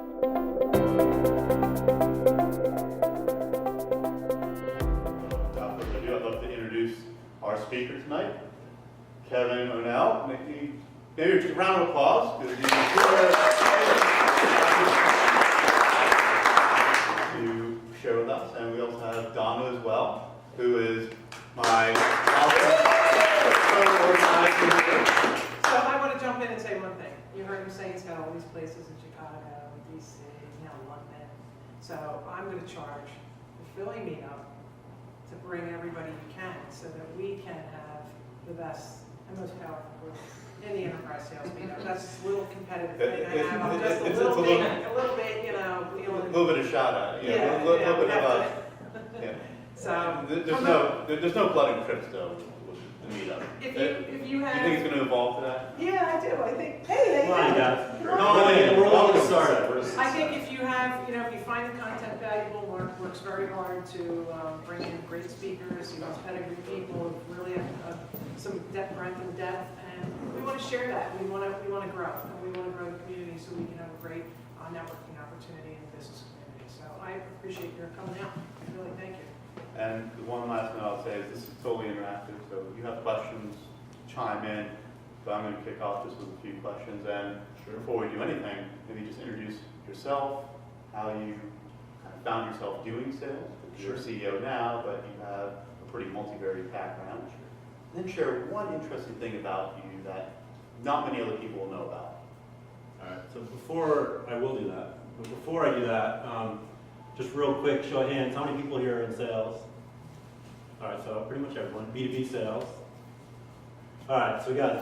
Without further ado, I'd love to introduce our speaker tonight, Kevin O'Neill. Maybe just a round of applause. To share with us. And we also have Donna as well, who is my co-organizer. So I want to jump in and say one thing. You heard him say he's got all these places in Chicago, DC, London. So I'm going to charge the Philly meetup to bring everybody you can so that we can have the best and most powerful group in the enterprise sales meetup. That's a little competitive thing I have. I'm just a little bit, feeling. A little bit of shout out. Yeah, a little bit of a. Yeah. So there's no blood and crips though with the meetup. If you have. Do you think it's going to evolve to that? Yeah, I do. I think. Hey, Come on, guys. We're all going to start it. I think if you have, if you find the content valuable, Mark works very hard to bring in great speakers, pedigree people, really have some breadth and depth, and we want to share that. We want to grow, and we want to grow the community so we can have a great networking opportunity in the business community. So I appreciate your coming out. Really, thank you. And the one last thing I'll say is this is totally interactive, so if you have questions, chime in. So I'm going to kick off just with a few questions, and before we do anything, maybe just introduce yourself, how you kind of found yourself doing sales. You're a CEO now, but you have a pretty multivariate background. And then share one interesting thing about you that not many other people will know about. All right, so before I will do that, but before I do that, just real quick, show of hands, how many people here are in sales? All right, so pretty much everyone, B2B sales. All right, so guys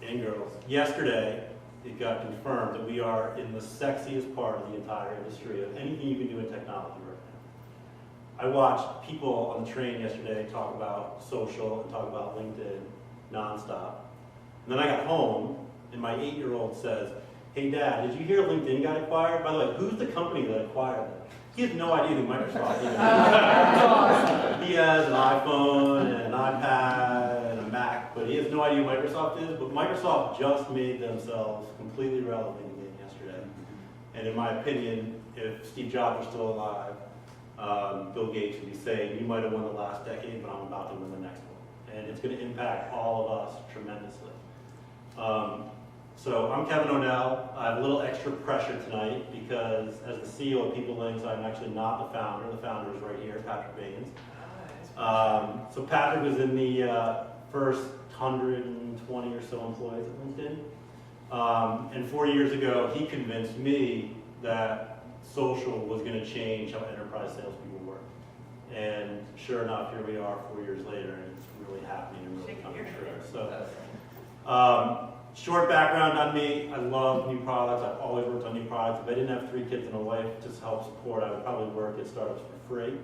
and girls, yesterday it got confirmed that we are in the sexiest part of the entire industry of anything you can do in technology right now. I watched people on the train yesterday talk about social and talk about LinkedIn nonstop. And then I got home and my 8-year-old says, "Hey Dad, did you hear LinkedIn got acquired? By the way, who's the company that acquired them?" He has no idea who Microsoft is. He has an iPhone and an iPad and a Mac, but he has no idea who Microsoft is. But Microsoft just made themselves completely relevant again yesterday. And in my opinion, if Steve Jobs were still alive, Bill Gates would be saying, "You might have won the last decade, but I'm about to win the next one." And it's going to impact all of us tremendously. So I'm Kevin O'Neill. I have a little extra pressure tonight because as the CEO of PeopleLinx, I'm actually not the founder. The founder is right here, Patrick Baines. So Patrick was in the first 120 or so employees at LinkedIn. And 4 years ago, he convinced me that social was going to change how enterprise salespeople work. And sure enough, here we are 4 years later, and it's really happening and really coming true. So, short background on me, I love new products. I've always worked on new products. If I didn't have 3 kids and a wife to help support, I would probably work at startups for free.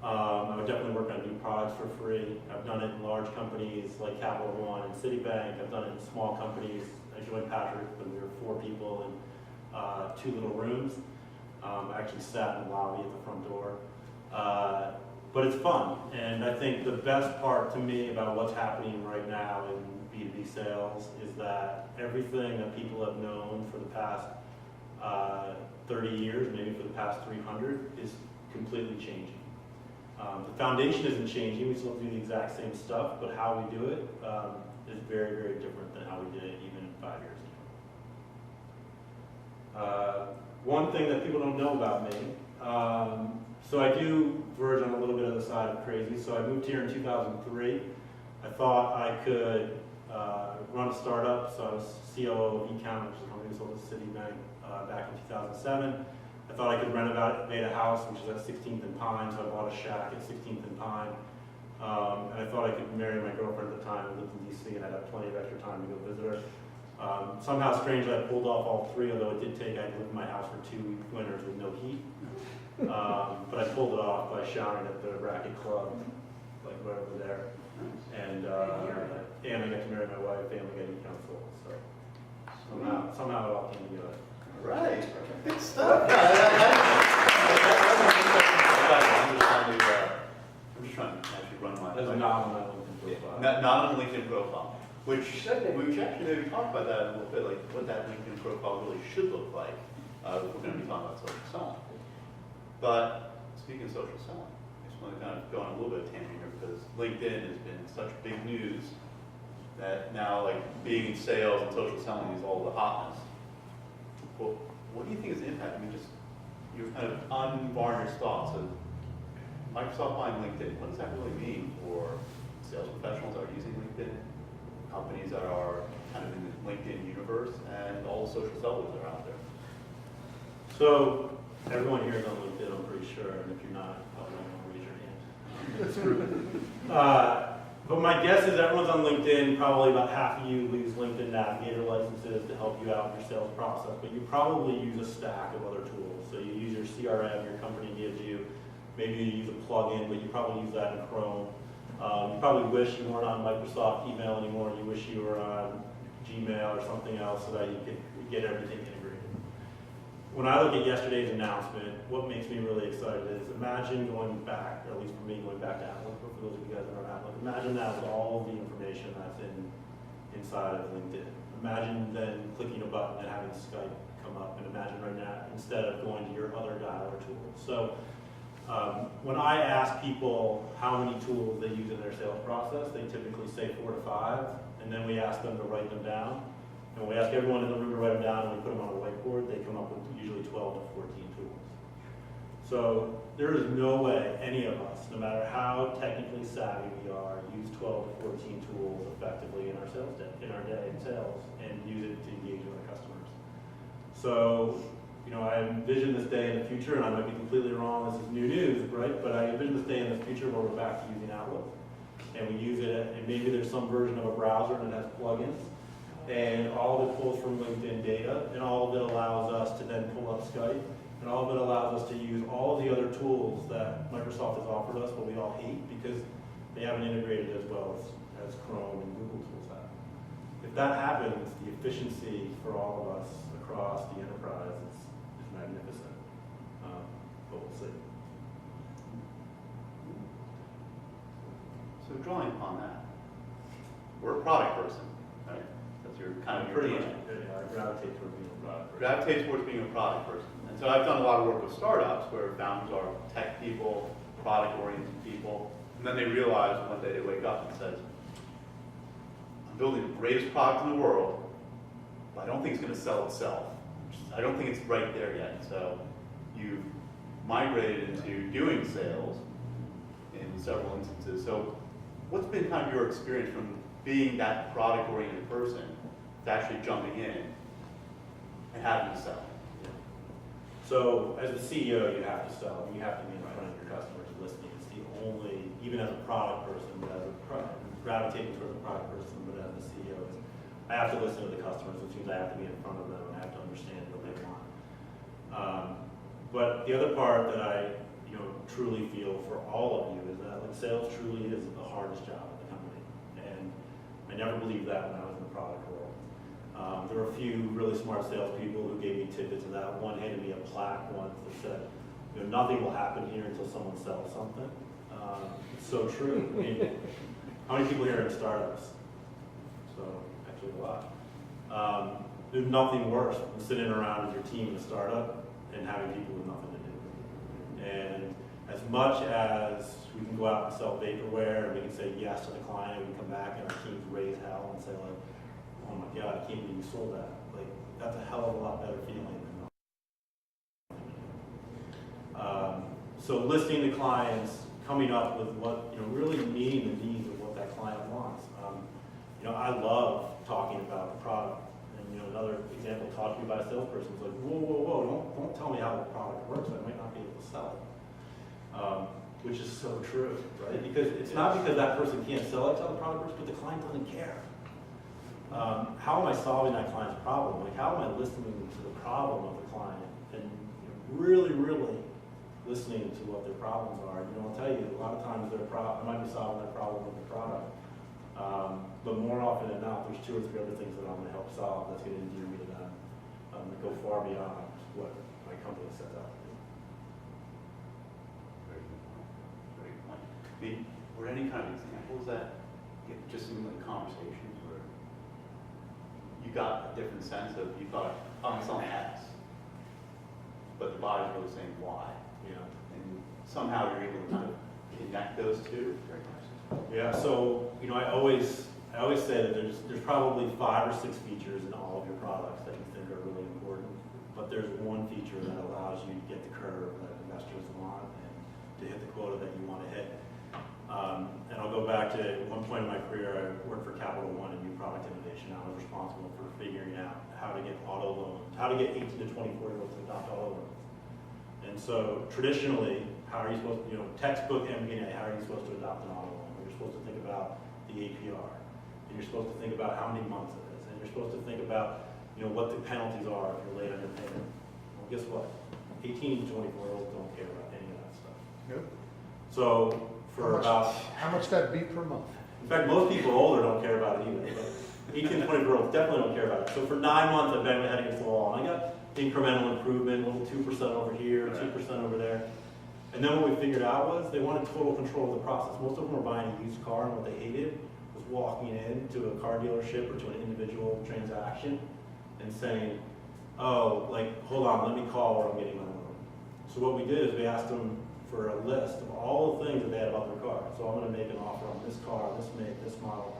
I would definitely work on new products for free. I've done it in large companies like Capital One and Citibank. I've done it in small companies. I joined Patrick when we were 4 people in 2 little rooms. I actually sat in the lobby at the front door. But it's fun, and I think the best part to me about what's happening right now in B2B sales is that everything that people have known for the past 30 years, maybe for the past 300, is completely changing. The foundation isn't changing, we still do the exact same stuff, but how we do it is very, very different than how we did it even 5 years ago. One thing that people don't know about me, so I do verge on a little bit of the side of crazy. So I moved here in 2003. I thought I could run a startup. So I was CEO of Ecount, which is a company that sold to Citibank back in 2007. I thought I could renovate a house, which is at 16th and Pine. So I bought a shack at 16th and Pine. And I thought I could marry my girlfriend at the time who lived in DC, and I'd have plenty of extra time to go visit her. Somehow strangely, I pulled off all 3, although it did take, I lived in my house for 2 winters with no heat. But I pulled it off by showering at the Racket Club, like right over there. And I got to marry my wife, and we got Ecount sold. So somehow it all came together. Right. Good stuff. I'm just trying to actually run my. That's not on my LinkedIn profile. Not on the LinkedIn profile. Which we actually maybe talk about that a little bit, like what that LinkedIn profile really should look like. We're going to be talking about social selling. But speaking of social selling, I just want to kind of go on a little bit of tangent here because LinkedIn has been such big news that now like being in sales and social selling is all the hotness. Well, what do you think is the impact? I mean, just your kind of unvarnished thoughts of Microsoft buying LinkedIn. What does that really mean for sales professionals that are using LinkedIn, companies that are kind of in the LinkedIn universe, and all the social sellers that are out there? So everyone here is on LinkedIn, I'm pretty sure, and if you're not, probably don't raise your hand. It's true. But my guess is everyone's on LinkedIn. Probably about half of you use LinkedIn Navigator licenses to help you out in your sales process, but you probably use a stack of other tools. So you use your CRM, your company gives you. Maybe you use a plugin, but you probably use that in Chrome. You probably wish you weren't on Microsoft email anymore. You wish you were on Gmail or something else so that you could get everything integrated. When I look at yesterday's announcement, what makes me really excited is imagine going back, or at least for me, going back to Outlook, or for those of you guys that are on Outlook, imagine that with all the information that's inside of LinkedIn. Imagine then clicking a button and having Skype come up, and imagine right now, instead of going to your other dialer tools. So when I ask people how many tools they use in their sales process, they typically say 4 to 5, and then we ask them to write them down. And when we ask everyone in the room to write them down and we put them on a whiteboard, they come up with usually 12 to 14 tools. So there is no way any of us, no matter how technically savvy we are, use 12 to 14 tools effectively in our day in sales and use it to engage with our customers. So, I envision this day in the future, and I might be completely wrong, this is new news, right? But I envision this day in the future where we're back to using Outlook, and we use it, and maybe there's some version of a browser and it has plugins, and all of it pulls from LinkedIn data, and all of it allows us to then pull up Skype, and all of it allows us to use all of the other tools that Microsoft has offered us, but we all hate because they haven't integrated as well as Chrome and Google tools have. If that happens, the efficiency for all of us across the enterprise is magnificent, but we'll see. So drawing upon that, we're a product person, right? That's your kind of your Pretty much, DNA. I gravitate towards being a product person. Gravitate towards being a product person. And so I've done a lot of work with startups where founders are tech people, product-oriented people, and then they realize one day they wake up and says, I'm building the greatest product in the world, but I don't think it's going to sell itself. I don't think it's right there yet. So you've migrated into doing sales in several instances. So what's been kind of your experience from being that product-oriented person to actually jumping in and having to sell? So as the CEO, you have to sell. You have to be in front of your customers listening. It's the only, even as a product person, but as a gravitating towards a product person, but as the CEO, I have to listen to the customers, which means I have to be in front of them and I have to understand what they want. But the other part that I truly feel for all of you is that sales truly is the hardest job at the company. And I never believed that when I was in the product world. There were a few really smart salespeople who gave me tidbits of that. One handed me a plaque once that said, nothing will happen here until someone sells something. It's so true. I mean, how many people here are in startups? So actually a lot. There's nothing worse than sitting around with your team in a startup and having people with nothing to do. And as much as we can go out and sell vaporware and we can say yes to the client, we can come back and our teams raise hell and say oh my God, I can't believe you sold that. That's a hell of a lot better feeling than nothing. So listening to clients, coming up with what, really meeting the needs of what that client wants. I love talking about the product. And another example, talking about a salesperson is like, whoa, don't tell me how the product works. I might not be able to sell it. Which is so true, right? Because it's not because that person can't sell it to the product works, but the client doesn't care. How am I solving that client's problem? How am I listening to the problem of the client and really, really listening to what their problems are? I'll tell you, a lot of times I might be solving their problem with the product, but more often than not, there's 2 or 3 other things that I'm going to help solve that's going to endear me to them, that go far beyond what my company sets out to do. Very good point. Very good point. I mean, were any kind of examples that just in conversations where you got a different sense of, you thought, oh, I'm selling X, but the buyer's really saying why. Yeah. And somehow you're able to kind of connect those two. Yeah, so, you know, I always say that there's probably 5 or 6 features in all of your products that you think are really important, but there's one feature that allows you to get the curve that investors want and to hit the quota that you want to hit. And I'll go back to one point in my career, I worked for Capital One in new product innovation. I was responsible for figuring out how to get auto loans, how to get 18 to 24-year-olds to adopt auto loans. And so traditionally, how are you supposed to, you know, textbook MBA, how are you supposed to adopt an auto loan? You're supposed to think about the APR, and you're supposed to think about how many months it is, and you're supposed to think about, you know, what the penalties are if you're late on your payment. Well, guess what? 18 to 24-year-olds don't care about any of that stuff. Yep. So for How much that be per month? in fact, most people older don't care about it either, but 18 to 24-year-olds definitely don't care about it. So for 9 months, I banged my head against the wall, and I got incremental improvement, a little 2% over here, 2% over there. And then what we figured out was they wanted total control of the process. Most of them were buying a used car, and what they hated was walking into a car dealership or to an individual transaction and saying, oh, like, hold on, let me call where I'm getting my loan. So what we did is we asked them for a list of all the things that they had about their car. So I'm going to make an offer on this car, this make, this model.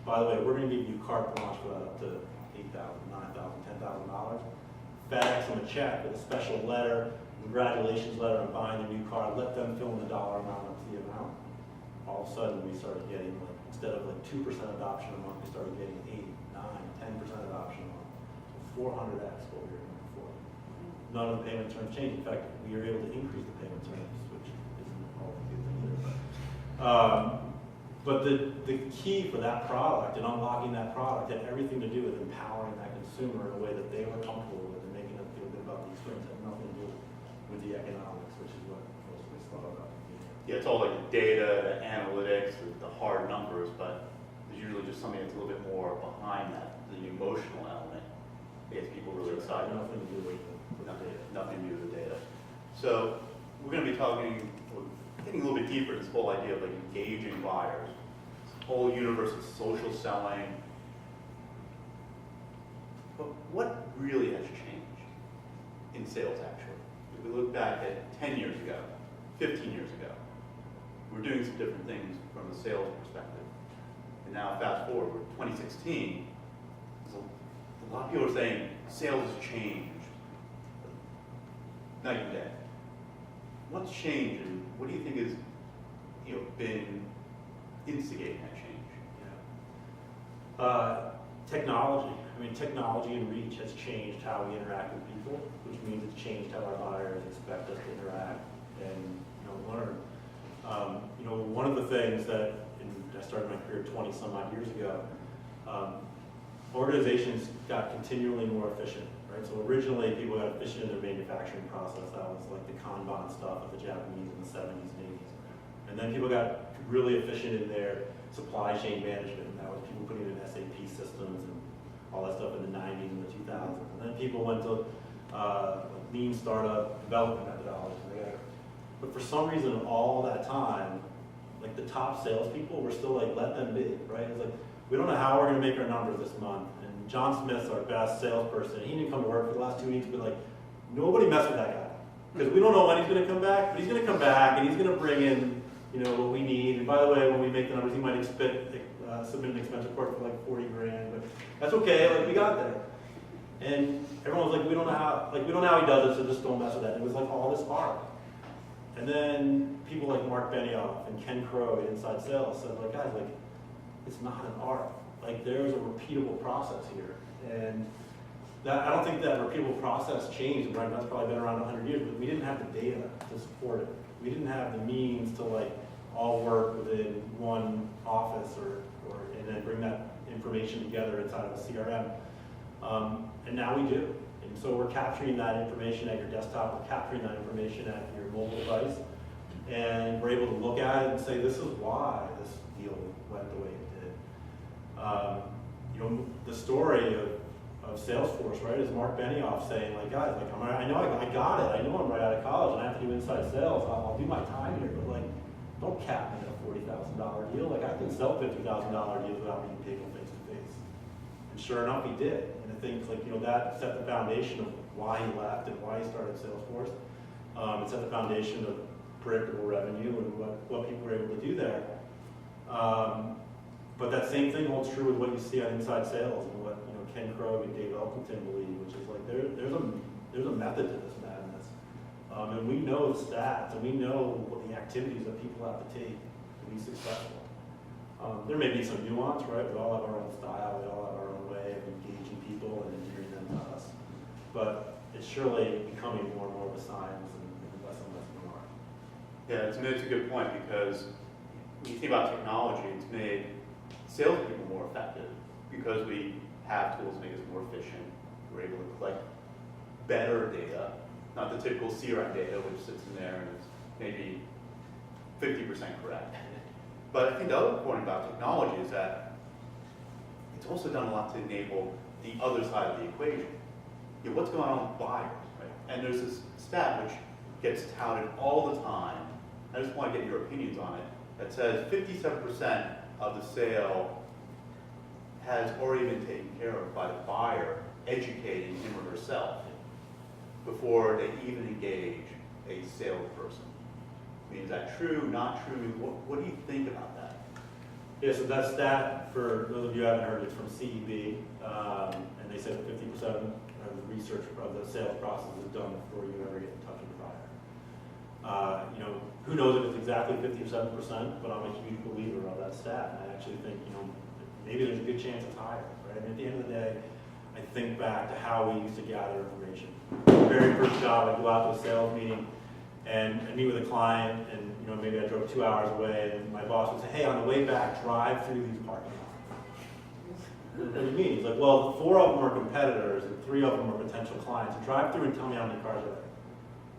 By the way, we're going to give you carte blanche for that up to $8,000, $9,000, $10,000. FedEx them a check with a special letter, congratulations letter on buying a new car, let them fill in the dollar amount up to the amount. All of a sudden we started getting, like, instead of like 2% adoption a month, we started getting 8, 9, 10% adoption a month. So 400x what we were doing before. None of the payment terms changed. In fact, we were able to increase the payment terms, which isn't all a good thing either. But the key for that product and unlocking that product had everything to do with empowering that consumer in a way that they were comfortable with and making them feel good about the experience. It had nothing to do with the economics, which is what most of us thought about. Yeah, it's all like the data, the analytics, the hard numbers, but there's usually just something that's a little bit more behind that, the emotional element. It gets people really excited. Nothing to do with the data. Nothing to do with the data. So we're going to be talking, getting a little bit deeper, this whole idea of like engaging buyers, this whole universe of social selling. But what really has changed in sales actually? If we look back at 10 years ago, 15 years ago, we're doing some different things from a sales perspective. And now fast forward, we're 2016, a lot of people are saying sales has changed. Night and day. What's changed, and what do you think has, you know, been instigating that change? Technology. I mean, technology and reach has changed how we interact with people, which means it's changed how our buyers expect us to interact and, you know, learn. You know, one of the things that, and I started my career 20 some odd years ago, organizations got continually more efficient, right? So originally people got efficient in their manufacturing process. That was like the Kanban stuff of the Japanese in the 70s and 80s. And then people got really efficient in their supply chain management. That was people putting in SAP systems and all that stuff in the 90s and the 2000s. And then people went to lean startup development methodologies. But for some reason, all that time, like the top salespeople were still like, let them be, right? It's like, we don't know how we're going to make our numbers this month. And John Smith's our best salesperson. He didn't come to work for the last 2 weeks, but like, nobody mess with that guy. Because we don't know when he's going to come back, but he's going to come back and he's going to bring in, you know, what we need. And by the way, when we make the numbers, he might submit an expense report for like 40 grand, but that's okay, like we got there. And everyone was like, we don't know how he does it, so just don't mess with that. And it was like all this art. And then people like Mark Benioff and Ken Crow at Inside Sales said, like, guys, like, it's not an art. Like, there's a repeatable process here. And that, I don't think that repeatable process changed, right? That's probably been around 100 years, but we didn't have the data to support it. We didn't have the means to, like, all work within one office and then bring that information together inside of a CRM. And now we do. And so we're capturing that information at your desktop, we're capturing that information at your mobile device, and we're able to look at it and say, this is why this deal went the way it did. You know, the story of Salesforce, right, is Mark Benioff saying, like, guys, like, I know I got it, I know I'm right out of college, and I have to do inside sales, I'll do my time here, but like, don't cap me at a $40,000 deal. Like, I can sell $50,000 deals without meeting people face to face. And sure enough, he did. And I think, like, you know, that set the foundation of why he left and why he started Salesforce. It set the foundation of predictable revenue and what people were able to do there. But that same thing holds true with what you see on inside sales and what Ken Krogh and Dave Elkington believe, which is like there's a method to this madness. And we know the stats and we know what the activities that people have to take to be successful. There may be some nuance, right? We all have our own style, we all have our own way of engaging people and endearing them to us. But it's surely becoming more and more of a science and less and less of an art. Yeah, it's a good point because when you think about technology, it's made salespeople more effective because we have tools to make us more efficient. We're able to collect better data, not the typical CRM data which sits in there and is maybe 50% correct. But I think the other point about technology is that it's also done a lot to enable the other side of the equation. What's going on with buyers, right? And there's this stat which gets touted all the time. I just want to get your opinions on it. That says 57% of the sale has already been taken care of by the buyer educating him or herself before they even engage a salesperson. I mean, is that true, not true? I mean, what do you think about that? Yeah, so that stat, for those of you who haven't heard, it's from CEB, and they said that 50% of the research of the sales process is done before you ever get in touch with the buyer. Who knows if it's exactly 57%, but I'm a huge believer of that stat. And I actually think, maybe there's a good chance it's higher, right? I mean, at the end of the day, I think back to how we used to gather information. The very first job, I'd go out to a sales meeting and I'd meet with a client, and maybe I drove 2 hours away, and my boss would say, hey, on the way back, drive through these parking lots. What do you mean? He's like, well, 4 of them are competitors and 3 of them are potential clients. So drive through and tell me how many cars are there.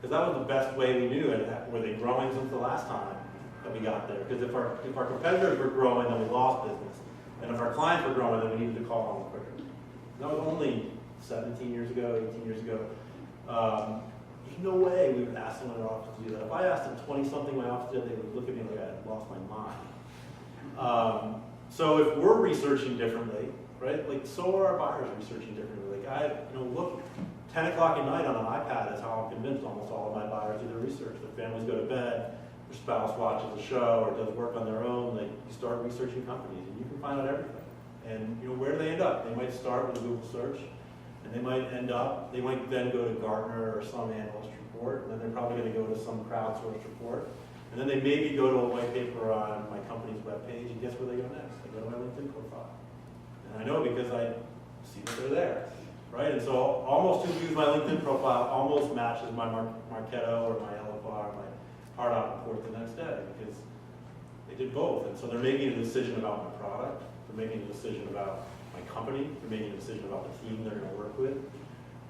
Because that was the best way we knew it. Were they growing since the last time that we got there? Because if our competitors were growing, then we lost business. And if our clients were growing, then we needed to call on them quicker. That was only 17 years ago, 18 years ago. There's no way we would ask someone in our office to do that. If I asked them 20-something in my office did, they would look at me like I had lost my mind. So if we're researching differently, right? Like, so are our buyers researching differently. Like, look, 10 o'clock at night on an iPad is how I'm convinced almost all of my buyers do their research. Their families go to bed, their spouse watches a show or does work on their own. Like, you start researching companies and you can find out everything. And where do they end up? They might start with a Google search, and they might then go to Gartner or some analyst report, and then they're probably going to go to some crowdsourced report. And then they maybe go to a white paper on my company's webpage, and guess where they go next? They go to my LinkedIn profile. And I know because I see that they're there, right? And so almost who views my LinkedIn profile almost matches my Marketo or my LFR, my hard out report the next day, because they did both. And so they're making a decision about my product, they're making a decision about my company, they're making a decision about the team they're going to work with.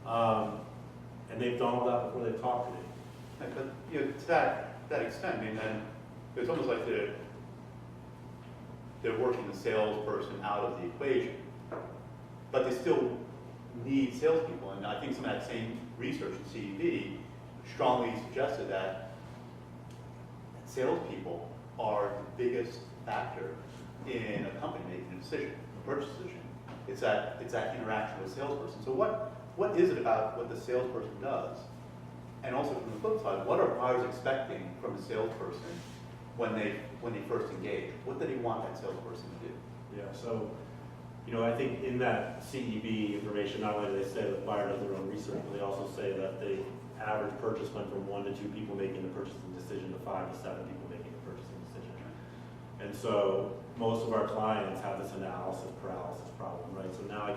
And they've done all that before they've talked to me. But to that extent, I mean, then it's almost like they're working the salesperson out of the equation, but they still need salespeople. And I think some of that same research in CEB strongly suggested that salespeople are the biggest factor in a company making a decision, a purchase decision. It's that interaction with a salesperson. So what is it about what the salesperson does? And also from the flip side, what are buyers expecting from a salesperson when they first engage? What do they want that salesperson to do? Yeah, so I think in that CEB information, not only do they say that the buyer does their own research, but they also say that the average purchase went from 1 to 2 people making the purchasing decision to 5 to 7 people making the purchasing decision. And so most of our clients have this analysis paralysis problem, right? So now I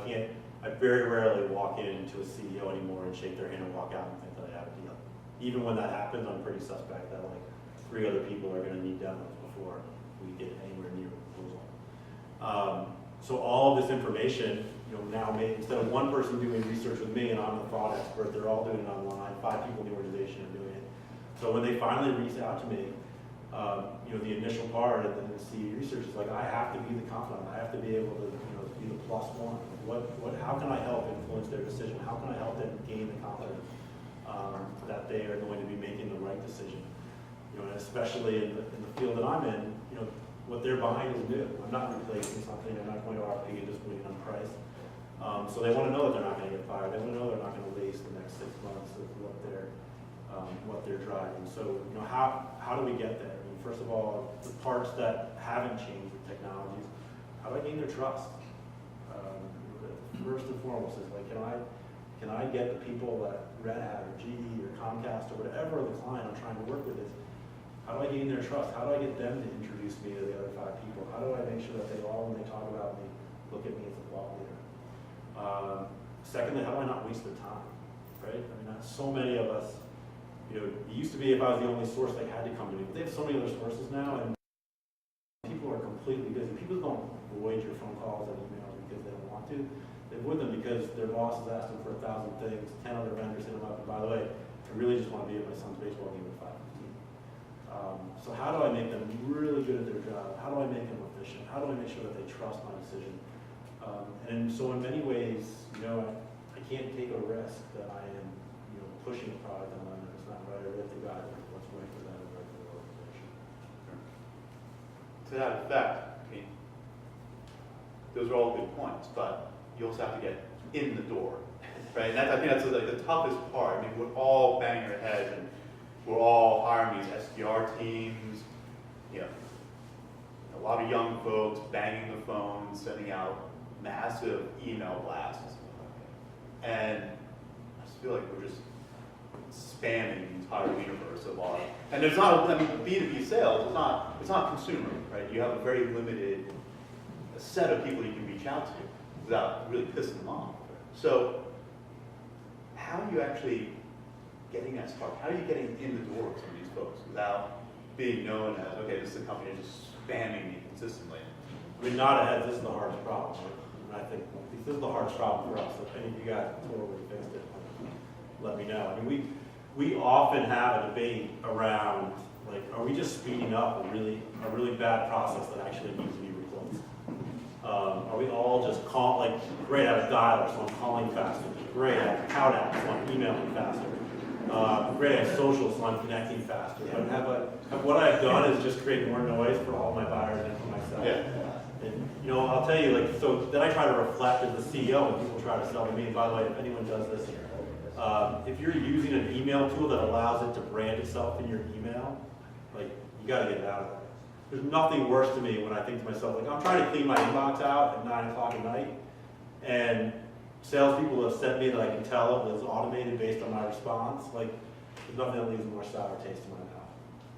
very rarely walk into a CEO anymore and shake their hand and walk out and think that I have a deal. Even when that happens, I'm pretty suspect that like 3 other people are going to need demos before we get anywhere near a proposal. So all of this information, now instead of 1 person doing research with me and I'm the thought expert, they're all doing it online. 5 people in the organization are doing it. So when they finally reach out to me, the initial part of the CE research is like, I have to be the confidant. I have to be able to, be the +1. How can I help influence their decision? How can I help them gain the confidence that they are going to be making the right decision? And especially in the field that I'm in, what they're buying is new. I'm not replacing something. I'm not going to RFP and just winning on price. So they want to know that they're not going to get fired. They want to know they're not going to waste the next 6 months of what they're driving. So, you know, how do we get there? I mean, first of all, the parts that haven't changed with technologies, how do I gain their trust? First and foremost is like, can I get the people at Red Hat or GE or Comcast or whatever the client I'm trying to work with is, how do I gain their trust? How do I get them to introduce me to the other 5 people? How do I make sure that they all, when they talk about me, look at me as a thought leader? Secondly, how do I not waste their time, right? I mean, so many of us, you know, it used to be if I was the only source, they had to come to me, but they have so many other sources now, and people are completely busy. People don't avoid your phone calls and emails because they don't want to. They avoid them because their boss has asked them for 1,000 things, 10 other vendors hit them up, and by the way, I really just want to be at my son's baseball game at 5:15. So how do I make them really good at their job? How do I make them efficient? How do I make sure that they trust my decision? And so in many ways, you know, I can't take a risk that I am, you know, pushing a product on them that it's not right, or if the guy what's right for them and right for the organization. To that effect, I mean, those are all good points, but you also have to get in the door, right? And I think that's like the toughest part. I mean, we're all banging our heads, and we're all hiring these SDR teams, you know, a lot of young folks banging the phone, sending out massive email blasts, and I just feel like we're just spamming the entire universe of our. And there's not, I mean, B2B sales is not consumer, right? You have a very limited set of people you can reach out to without really pissing them off. So, how are you actually getting that spark? How are you getting in the door with some of these folks without being known as, okay, this is a company that's just spamming me consistently? I mean, nod ahead, this is the hardest problem. And I think this is the hardest problem for us. If any of you guys totally fixed it, let me know. I mean, we often have a debate around, like, are we just speeding up a really bad process that actually needs to be replaced? Are we all just like, great, I have a dialer, so I'm calling faster. Great, I have a tout app, so I'm emailing faster. Great, I have social, so I'm connecting faster. What I've done is just create more noise for all my buyers and for myself. Yeah. And, you know, I'll tell you, like, so then I try to reflect as the CEO when people try to sell to me. And by the way, if anyone does this, if you're using an email tool that allows it to brand itself in your email, like, you got to get it out of there. There's nothing worse to me when I think to myself, like, I'm trying to clean my inbox out at 9 o'clock at night, and salespeople have sent me that I can tell it was automated based on my response. Like, there's nothing that leaves a more sour taste in my mouth,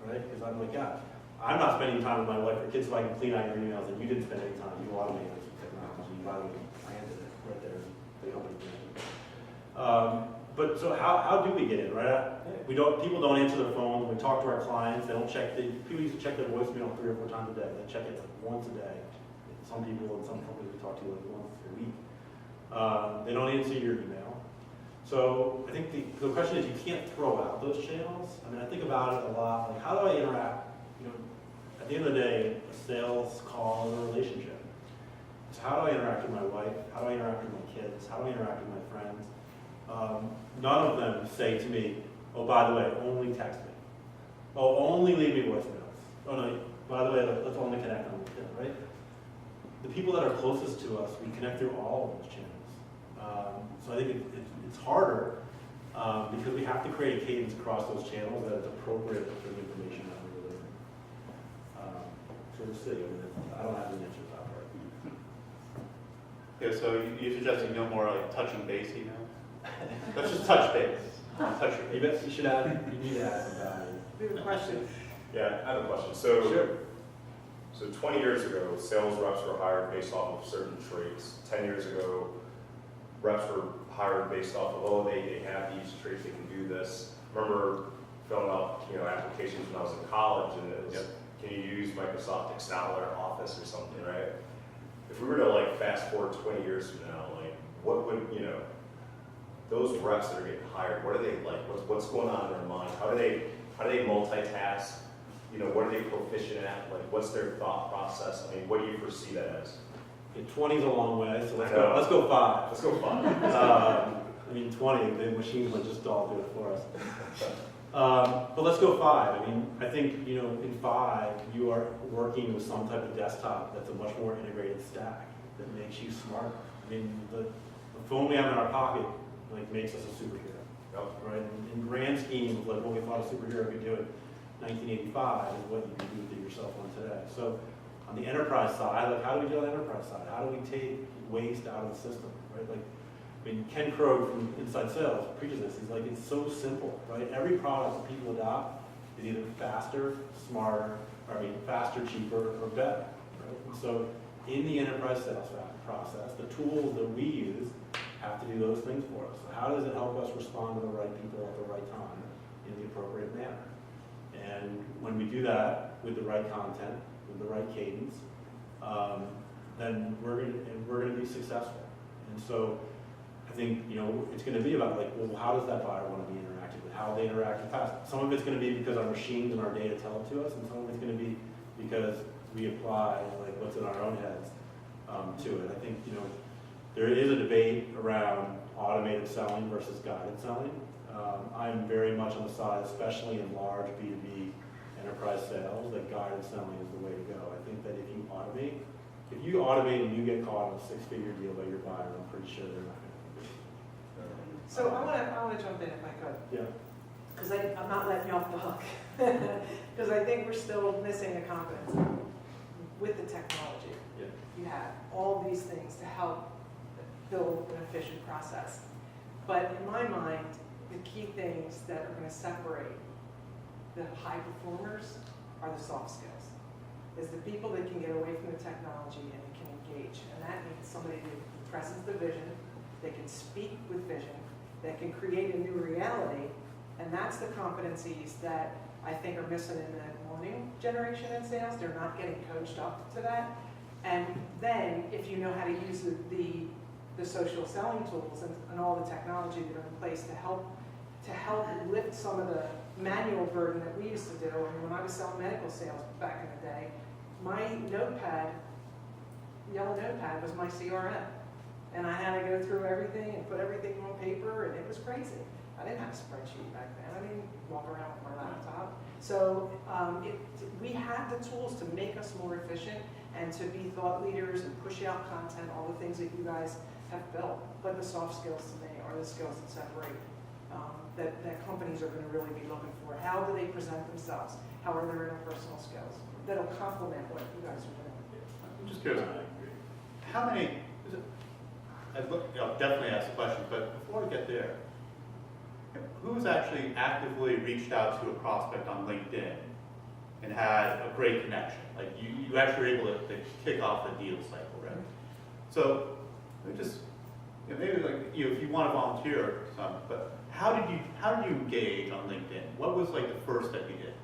right? Because I'm like, God, I'm not spending time with my wife or kids so I can clean out your emails, and you didn't spend any time. You automated it with technology. By the way, landed it right there. The company branded. But so how do we get in, right? People don't answer their phones. We talk to our clients. They don't check. People used to check their voicemail 3 or 4 times a day. They check it like once a day. Some people in some companies we talk to like once a week. They don't answer your email. So I think the question is, you can't throw out those channels. I mean, I think about it a lot. Like, how do I interact? You know, at the end of the day, a sales call is a relationship. So how do I interact with my wife? How do I interact with my kids? How do I interact with my friends? None of them say to me, oh, by the way, only text me. Oh, only leave me voicemails. Oh, no, by the way, let's only connect on LinkedIn, right? The people that are closest to us, we connect through all of those channels. So I think it's harder because we have to create a cadence across those channels that is appropriate for the information that we're delivering. So we'll see. I mean, I don't have the answer to that part. Okay, so you're suggesting no more like touching base email? Let's just touch base. Touch your base. You should add. You need to add some value. We have a question. Yeah, I have a question. So, Sure. so 20 years ago, sales reps were hired based off of certain traits. 10 years ago, reps were hired based off of, oh, they have these traits, they can do this. I remember filling out, applications when I was in college, and it was, can you use Microsoft Excel or Office or something, right? If we were to like fast forward 20 years from now, like what would, those reps that are getting hired, what are they like? What's going on in their mind? How do they multitask? What are they proficient at? Like, what's their thought process? I mean, what do you foresee that as? 20 is a long way, so let's go 5. Let's go 5. I mean, 20, the machines would just all do it for us. But let's go 5. I mean, I think, in 5, you are working with some type of desktop that's a much more integrated stack that makes you smarter. I mean, The phone we have in our pocket like makes us a superhero, Yep. right? In grand scheme of like what we thought a superhero could do in 1985 is what you can do with your cell phone today. So on the enterprise side, like how do we do on the enterprise side? How do we take waste out of the system, right? Like, I mean, Ken Krogh from Inside Sales preaches this. He's like, it's so simple, right? Every product that people adopt is either faster, smarter, faster, cheaper, or better, right? And so in the enterprise sales process, the tools that we use have to do those things for us. So how does it help us respond to the right people at the right time in the appropriate manner? And when we do that with the right content, with the right cadence, then we're going to be successful. And so I think, you know, it's going to be about like, well, how does that buyer want to be interacted with? How they interact with past. Some of it's going to be because our machines and our data tell it to us, and some of it's going to be because we apply like what's in our own heads to it. I think, you know, there is a debate around automated selling versus guided selling. I'm very much on the side, especially in large B2B enterprise sales, that guided selling is the way to go. I think that if you automate and you get caught in a six-figure deal by your buyer, I'm pretty sure they're not going to. So I want to jump in if I could. Yeah. Because I'm not letting you off the hook. Because I think we're still missing the confidence with the technology. Yeah. You have all these things to help build an efficient process. But in my mind, the key things that are going to separate the high performers are the soft skills. Is the people that can get away from the technology and can engage. And that means somebody who presses the vision, they can speak with vision, that can create a new reality. And that's the competencies that I think are missing in the millennial generation in sales. They're not getting coached up to that. And then if you know how to use the social selling tools and all the technology that are in place to help lift some of the manual burden that we used to do. I mean, when I was selling medical sales back in the day, my yellow notepad was my CRM. And I had to go through everything and put everything on paper, and it was crazy. I didn't have a spreadsheet back then. I didn't walk around with my laptop. So we have the tools to make us more efficient and to be thought leaders and push out content, all the things that you guys have built. But the soft skills to me are the skills that separate, that companies are going to really be looking for. How do they present themselves? How are their interpersonal skills? That'll complement what you guys are doing. I'm just curious, how many, I'll definitely ask the question, but before we get there, who's actually actively reached out to a prospect on LinkedIn and had a great connection? Like you actually were able to kick off the deal cycle, right? So just, maybe like, if you want to volunteer or something, but how did you engage on LinkedIn? What was like the first step you did?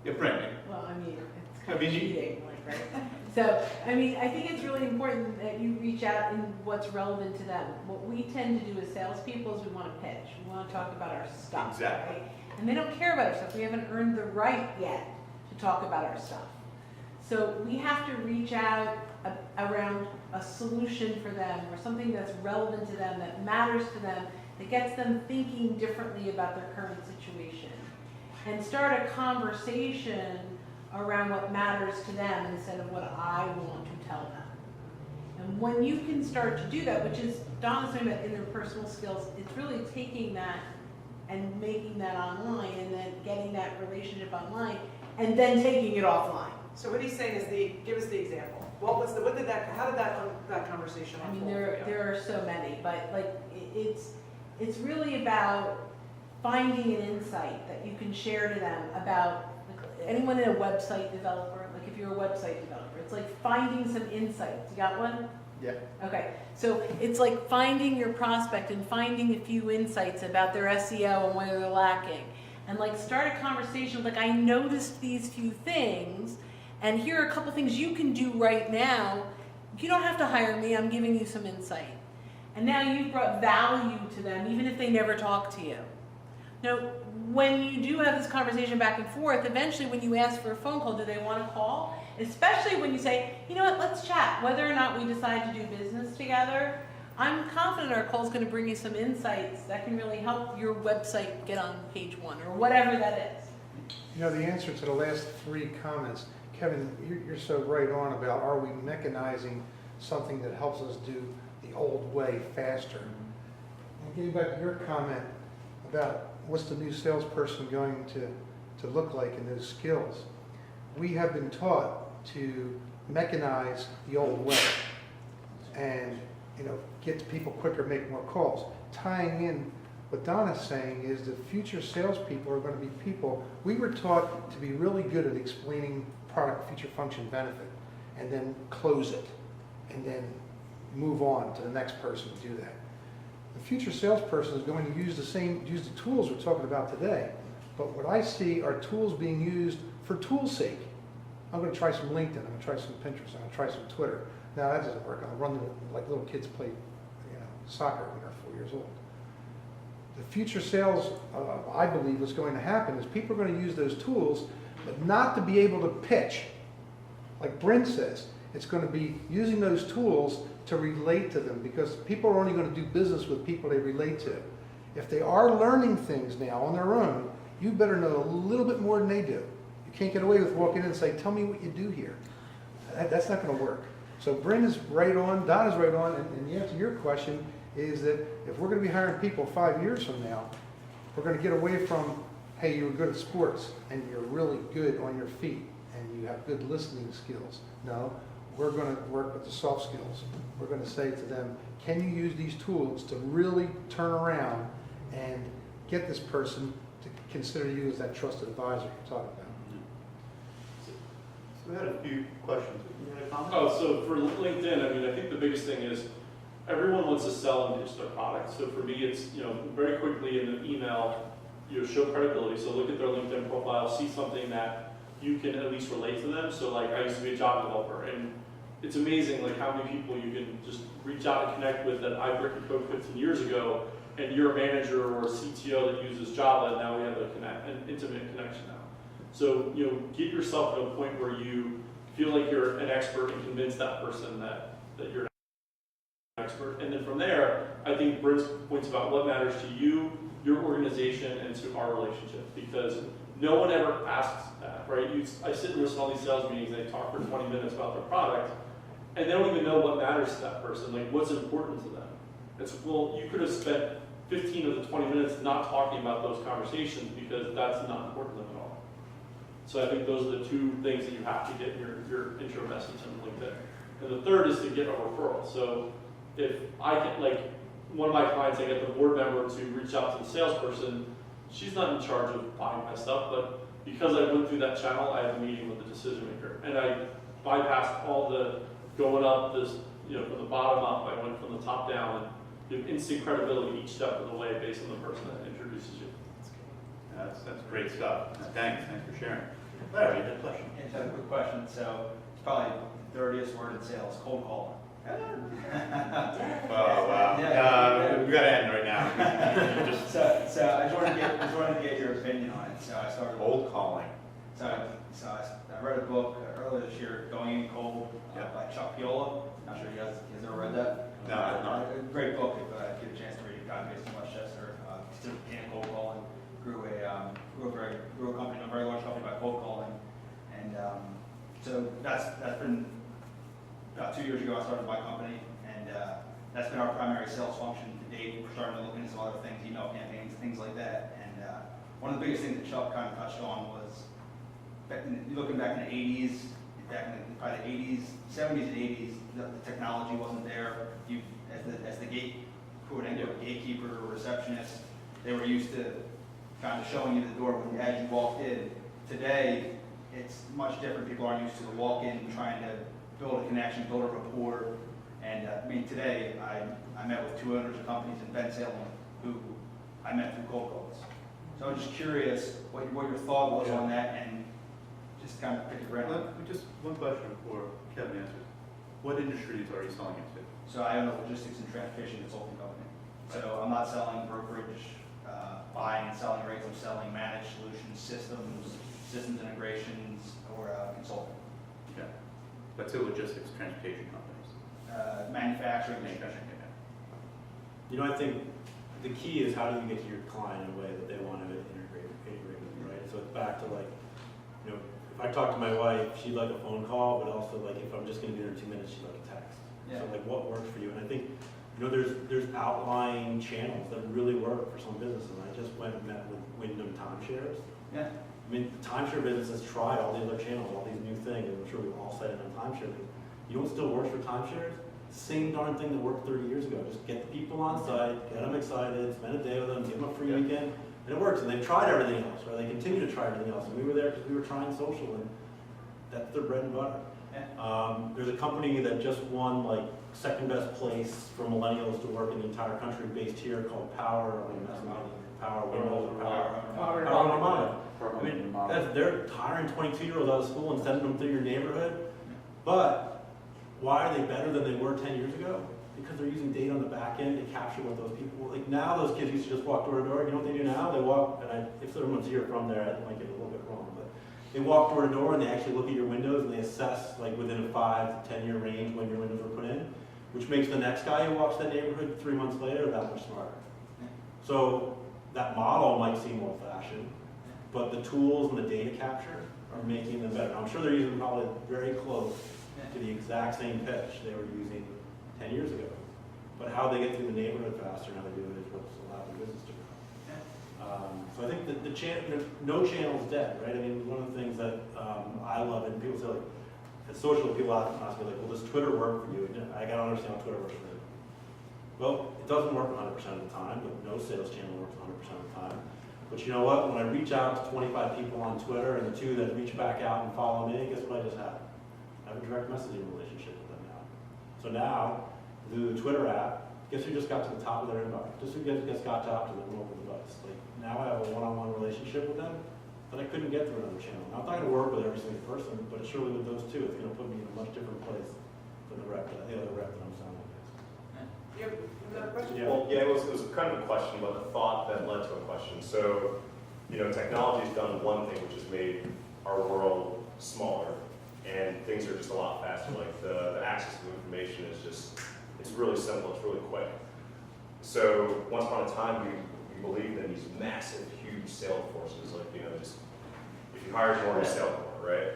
Yeah, Brendan. Well, I mean, it's kind I mean, of cheating, like, right? So, I mean, I think it's really important that you reach out in what's relevant to them. What we tend to do as salespeople is we want to pitch. We want to talk about our stuff, Exactly. right? And they don't care about our stuff. We haven't earned the right yet to talk about our stuff. So we have to reach out around a solution for them or something that's relevant to them, that matters to them, that gets them thinking differently about their current situation. And start a conversation around what matters to them instead of what I want to tell them. And when you can start to do that, which is Donna's talking about interpersonal skills, it's really taking that and making that online and then getting that relationship online and then taking it offline. So what he's saying is give us the example. How did that conversation I mean, unfold? there are so many, but like it's really about finding an insight that you can share to them about, like, anyone in a website developer, like if you're a website developer, it's like finding some insights. You got one? Yeah. Okay, so it's like finding your prospect and finding a few insights about their SEO and where they're lacking. And like start a conversation like, I noticed these few things, and here are a couple things you can do right now. You don't have to hire me, I'm giving you some insight. And now you've brought value to them, even if they never talk to you. Now, when you do have this conversation back and forth, eventually when you ask for a phone call, do they want to call? Especially when you say, you know what, let's chat. Whether or not we decide to do business together, I'm confident our call is going to bring you some insights that can really help your website get on page one or whatever that is. You know, the answer to the last three comments, Kevin, you're so right on about, are we mechanizing something that helps us do the old way faster. And getting back to your comment about what's the new salesperson going to look like and those skills, we have been taught to mechanize the old way and, you know, get to people quicker, make more calls. Tying in what Donna's saying is the future salespeople are going to be people, we were taught to be really good at explaining product, feature, function, benefit, and then close it, and then move on to the next person to do that. The future salesperson is going to use the tools we're talking about today, but what I see are tools being used for tool's sake. I'm going to try some LinkedIn, I'm going to try some Pinterest, I'm going to try some Twitter. Now that doesn't work. I'll run them like little kids play, you know, soccer when they're 4 years old. The future sales, I believe, what's going to happen is people are going to use those tools, but not to be able to pitch. Like Bryn says, it's going to be using those tools to relate to them, because people are only going to do business with people they relate to. If they are learning things now on their own, you better know a little bit more than they do. You can't get away with walking in and say, tell me what you do here. That's not going to work. So Bryn is right on, Don is right on, and the answer to your question is that if we're going to be hiring people 5 years from now, we're going to get away from, hey, you're good at sports and you're really good on your feet and you have good listening skills. No, we're going to work with the soft skills. We're going to say to them, can you use these tools to really turn around and get this person to consider you as that trusted advisor you're talking about? So we had a few questions. You had a comment? Oh, so for LinkedIn, I mean, I think the biggest thing is everyone wants to sell and pitch their product. So for me, it's, you know, very quickly in the email, you show credibility. So look at their LinkedIn profile, see something that you can at least relate to them. So like I used to be a Java developer, and it's amazing like how many people you can just reach out and connect with that I've written code 15 years ago, and you're a manager or a CTO that uses Java, and now we have an intimate connection now. So, you know, get yourself to a point where you feel like you're an expert and convince that person that you're an expert. And then from there, I think Brent's points about what matters to you, your organization, and to our relationship, because no one ever asks that, right? I sit and listen to all these sales meetings, and they talk for 20 minutes about their product, and they don't even know what matters to that person, like what's important to them. It's, well, you could have spent 15 of the 20 minutes not talking about those conversations because that's not important to them at all. So I think those are the two things that you have to get in your intro message on LinkedIn. And the third is to get a referral. So if I can, like one of my clients, I get the board member to reach out to the salesperson. She's not in charge of buying my stuff, but because I went through that channel, I had a meeting with the decision maker. And I bypassed all the going up this, you know, from the bottom up. I went from the top down, and you have instant credibility each step of the way based on the person that introduces you. That's great stuff. Thanks for sharing. Larry, you had a question? Yeah, just a quick question. So it's probably the 30th word in sales, cold calling. Wow. Yeah. We got to end right now. So I just wanted to get your opinion on it. So I started Cold calling. So I read a book earlier this year, Going In Cold, by Chuck Piola. Not sure you guys ever read that. No, I've not. A great book if I get a chance to read it. God based in Westchester. Began cold calling, grew a company, a very large company by cold calling, and so that's been about 2 years ago. I started my company, and that's been our primary sales function to date. We're starting to look into some other things, email campaigns, things like that. And one of the biggest things that Chuck kind of touched on was looking back in the 80s, probably the 80s, 70s and 80s, the technology wasn't there. You, as the gatekeeper or receptionist, they were used to kind of showing you the door as you walked in. Today, it's much different. People aren't used to the walk-in, trying to build a connection, build a rapport. And I mean, today, I met with 2 owners of companies in Ben Salem who I met through cold calls. So I'm just curious what your thought was on that, and just kind of pick your brain. Just one question before Kevin answers. What industries are you selling into? So I own a logistics and transportation consulting company. So I'm not selling brokerage, buying and selling rates. I'm selling managed solutions, systems integrations, or consulting. Okay. But to logistics, transportation companies. Manufacturing. You know, I think the key is how do you get to your client in a way that they want to integrate with you, right? So it's back to like, you know, if I talk to my wife, she'd like a phone call, but also like if I'm just going to be there in 2 minutes, she'd like a text. Yeah. So like what works for you? And I think there's outlying channels that really work for some businesses. I just went and met with Wyndham Timeshares. Yeah. I mean, the timeshare business has tried all the other channels, all these new things, and I'm sure we've all cited on timeshare. You know what still works for timeshares? Same darn thing that worked 30 years ago. Just get the people on site, get them excited, spend a day with them, give them a free weekend, and it works. And they've tried everything else, right? They continue to try everything else. And we were there because we were trying social, and that's their bread and butter. There's a company that just won like second best Place for millennials to work in the entire country, based here, called Power Windows or Power Ramada. I mean, they're hiring 22-year-olds out of school and sending them through your neighborhood. But why are they better than they were 10 years ago? Because they're using data on the back end to capture what those people, like now those kids used to just walk door to door. You know what they do now? They walk, and if someone's here from there, I might get it a little bit wrong, but they walk door to door and they actually look at your windows and they assess like within a 5 to 10 year range when your windows were put in, which makes the next guy who walks that neighborhood 3 months later that much smarter. So that model might seem old fashioned, but the tools and the data capture are making them better. I'm sure they're using probably very close to the exact same pitch they were using 10 years ago. But how they get through the neighborhood faster and how they do it is what's allowed the business to grow. So I think that no channel is dead, right? I mean, one of the things that I love, and people say like, at social, people often ask me like, well, does Twitter work for you? And I gotta understand how Twitter works for you. Well, it doesn't work 100% of the time, but no sales channel works 100% of the time. But you know what? When I reach out to 25 people on Twitter and the 2 that reach back out and follow me, guess what I just had? I have a direct messaging relationship with them now. So now, through the Twitter app, guess who just got to the top of their inbox? Just who just got top to their mobile device? Like now I have a one-on-one relationship with them that I couldn't get through another channel. Now, I'm not going to work with every single person, but surely with those 2, it's going to put me in a much different place than the other rep that I'm selling against. You have another question? Yeah. Well, yeah, it was kind of a question, but the thought that led to a question. So, technology's done one thing, which has made our world smaller, and things are just a lot faster. Like the access to information is just, it's really simple, it's really quick. So once upon a time, we believed in these massive, huge sales forces, like, just, if you hire more, you sell more, right?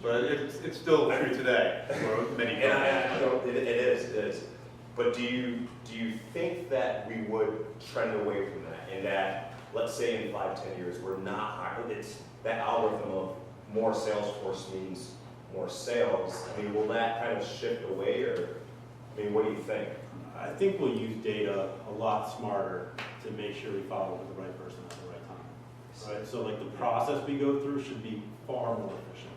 But it's still true today for many companies. It is. But do you think that we would trend away from that, and that, let's say in 5, 10 years, we're not hiring, it's that algorithm of more sales force means more sales. I mean, will that kind of shift away, or, what do you think? I think we'll use data a lot smarter to make sure we follow with the right person at the right time. Right? So like the process we go through should be far more efficient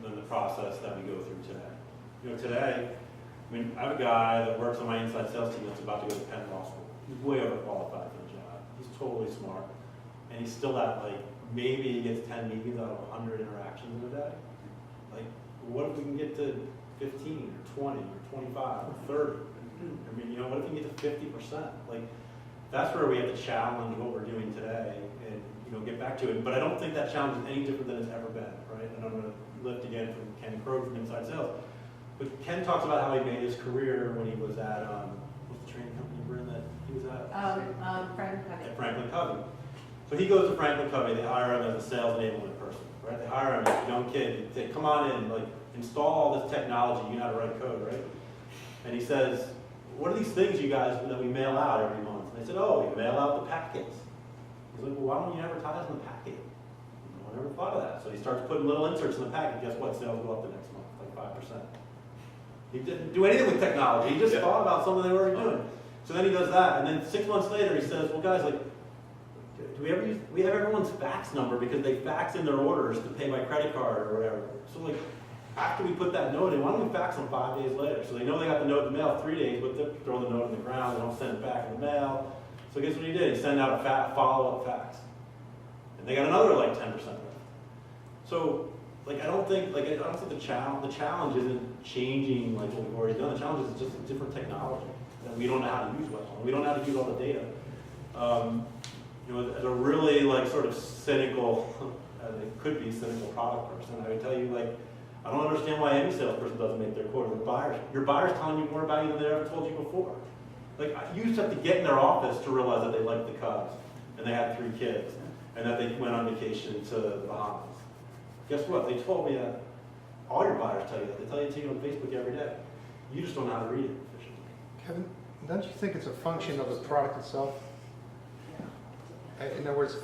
than the process that we go through today. Today, I have a guy that works on my inside sales team that's about to go to Penn Law School. He's way overqualified for the job. He's totally smart. And he's still at maybe he gets 10 meetings out of 100 interactions in a day. What if we can get to 15 or 20 or 25 or 30? What if you get to 50%? That's where we have to challenge what we're doing today and, get back to it. But I don't think that challenge is any different than it's ever been, right? And I'm going to lift again from Ken Krogh from Inside Sales. But Ken talks about how he made his career when he was at, what's the training company that he was at? At Franklin Covey. So he goes to Franklin Covey, they hire him as a sales enablement person, right? They hire him as a young kid, they say, come on in, install all this technology, you know how to write code, right? And he says, what are these things you guys that we mail out every month? And they said, oh, we mail out the packets. He's like, well, why don't you advertise on the packet? I never thought of that. So he starts putting little inserts in the packet. Guess what? Sales go up the next month, 5%. He didn't do anything with technology. He just thought about something they were already doing. So then he does that, and then 6 months later he says, well, guys, do we have everyone's fax number because they fax in their orders to pay by credit card or whatever. So after we put that note in, why don't we fax them 5 days later? So they know they got the note in the mail 3 days, but they throw the note in the ground, they don't send it back in the mail. So guess what he did? He sent out a follow-up fax. And they got another 10% lift. So I don't think the challenge isn't changing what we've already done. The challenge is just a different technology that we don't know how to use well. We don't know how to use all the data. As a really sort of cynical, it could be cynical product person, I would tell you I don't understand why any salesperson doesn't make their quota. Your buyer's telling you more about you than they ever told you before. You used to have to get in their office to realize that they liked the Cubs and they had 3 kids and that they went on vacation to the Bahamas. Guess what? They told me all your buyers tell you that. They tell you to on Facebook every day. You just don't know how to read it efficiently. Kevin, don't you think it's a function of the product itself? In other words,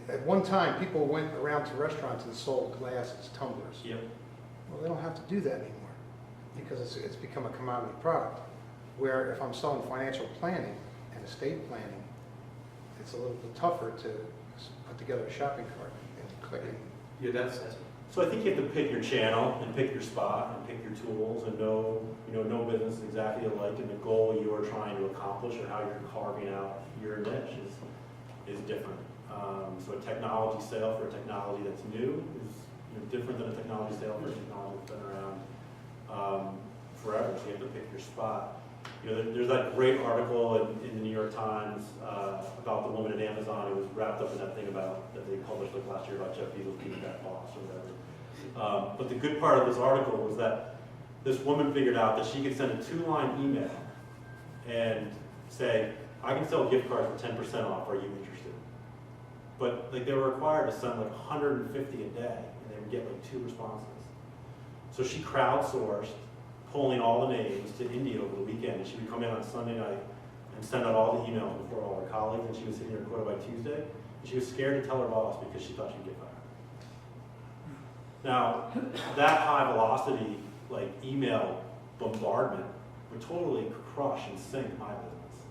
at one time, people went around to restaurants and sold glasses, tumblers. Yep. Well, they don't have to do that anymore because it's become a commodity product. Where if I'm selling financial planning and estate planning, it's a little bit tougher to put together a shopping cart and click it. Yeah, that's, So I think you have to pick your channel and pick your spot and pick your tools and know business exactly alike and the goal you are trying to accomplish or how you're carving out your niche is different. So a technology sale for a technology that's new is different than a technology sale for a technology that's been around forever. So you have to pick your spot. There's that great article in the New York Times about the woman at Amazon who was wrapped up in that thing that they published like last year about Jeff Bezos being that boss or whatever. But the good part of this article was that this woman figured out that she could send a 2-line email and say, I can sell gift cards for 10% off, are you interested? But like they were required to send like 150 a day and they would get like 2 responses. So she crowdsourced pulling all the names to India over the weekend, and she would come in on Sunday night and send out all the emails before all her colleagues, and she was hitting her quota by Tuesday, and she was scared to tell her boss because she thought she'd get fired. Now, that high velocity, like email bombardment would totally crush and sink my business.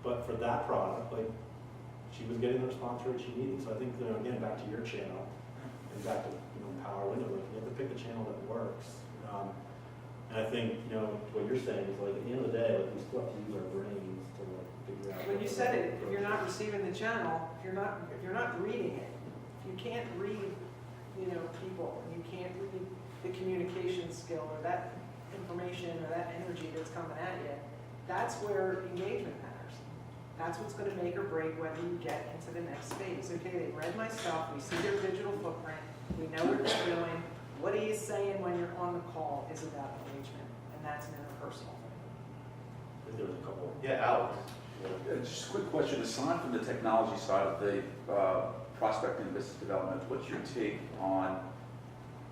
But for that product, like, she was getting the response rate she needed. So I think, again, back to your channel, and back to, power window, like, you have to pick the channel that works. And I think, what you're saying is like, at the end of the day, like, we still have to use our brains to like figure out. When you said it, if you're not receiving the channel, if you're not reading it, if you can't read, people, and you can't read the communication skill or that information or that energy that's coming at you, that's where engagement matters. That's what's going to make or break whether you get into the next phase. Okay, they read my stuff, we see their digital footprint, we know what they're doing. What he is saying when you're on the call is about engagement, and that's an interpersonal thing. There was a couple. yeah, Alex. Just a quick question, aside from the technology side of the prospecting and business development, what's your take on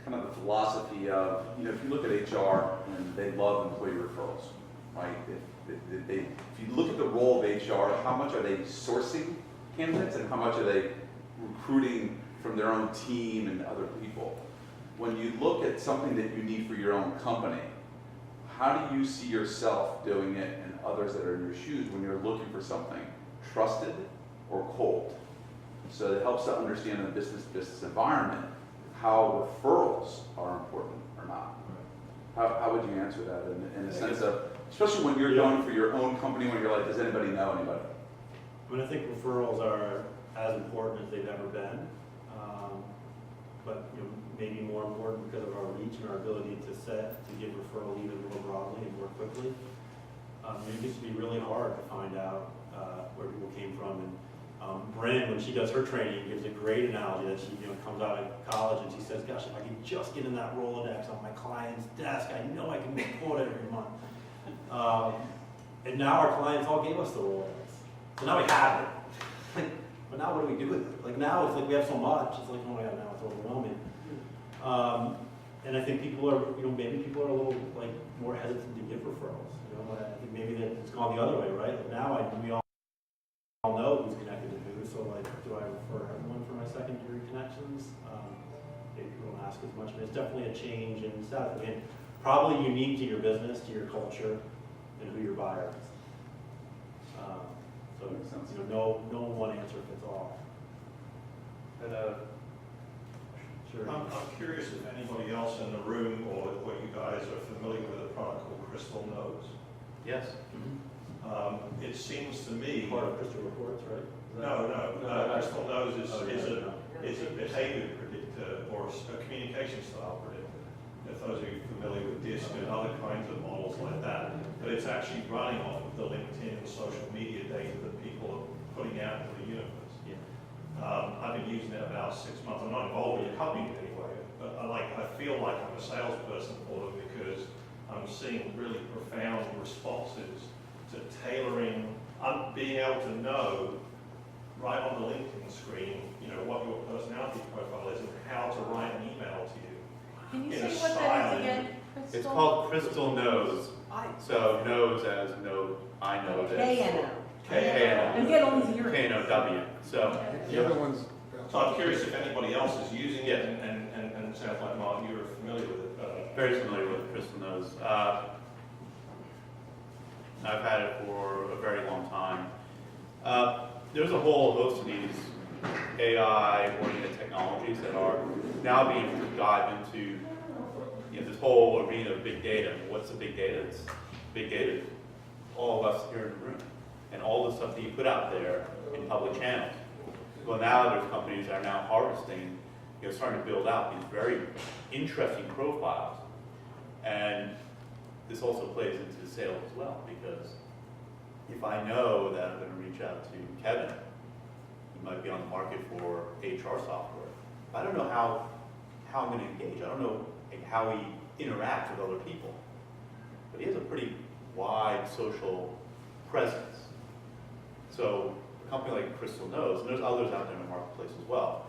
kind of the philosophy of, if you look at HR and they love employee referrals, right? If you look at the role of HR, how much are they sourcing candidates and how much are they recruiting from their own team and other people? When you look at something that you need for your own company, how do you see yourself doing it and others that are in your shoes when you're looking for something trusted or cold? So it helps to understand in the business environment how referrals are important or not. How would you answer that in the sense of, especially when you're going for your own company, when you're like, does anybody know anybody? I mean, I think referrals are as important as they've ever been, but maybe more important because of our reach and our ability to give referral even more broadly and more quickly. It used to be really hard to find out where people came from. And Brynn, when she does her training, gives a great analogy that she comes out of college and she says, gosh, if I could just get in that Rolodex on my client's desk, I know I can make quota every month. And now our clients all gave us the Rolodex. So now we have it. But now what do we do with it? Like now it's like we have so much, it's like, oh my God, now it's overwhelming. And I think people are, maybe people are a little like more hesitant to give referrals. I think maybe that it's gone the other way, right? Like now we all know who's connected to who, so like, do I refer everyone for my secondary connections? Maybe people don't ask as much, but it's definitely a change in status. I mean, probably unique to your business, to your culture, and who your buyer is. So Makes sense. no one answer fits all. And, Sure. I'm curious if anybody else in the room or you guys are familiar with a product called Crystal Nose. yes. It seems to me. Part of Crystal Reports, right? No. Crystal Nose is a no. behavior predictor or a communication style predictor. If those of you familiar with DISC and other kinds of models like that, but it's actually running off of the LinkedIn and social media data that people are putting out into the universe. I've been using it about 6 months. I'm not involved in the company in any way, but I feel like I'm a salesperson for them because I'm seeing really profound responses to tailoring, being able to know right on the LinkedIn screen, what your personality profile is and how to write an email to you. Can you In a say what that style is again, It's Crystal? called Crystal Nose. So knows as no, I know this. KNO. KNO. And get all these earrings. KNOW. So, The other one's. So I'm curious if anybody else is using it, and it sounds like, Mark, you're familiar with it. very familiar with it, Crystal knows. I've had it for a very long time. There's a whole host of these AI-oriented technologies that are now being dive into this whole arena of big data. What's the big data? It's big data. All of us here in the room, and all the stuff that you put out there in public channels. Well, now there's companies that are now harvesting, starting to build out these very interesting profiles. And this also plays into sales as well, because if I know that I'm going to reach out to Kevin, he might be on the market for HR software. I don't know how I'm going to engage. I don't know how he interacts with other people. But he has a pretty wide social presence. So a company like Crystal knows, and there's others out there in the marketplace as well,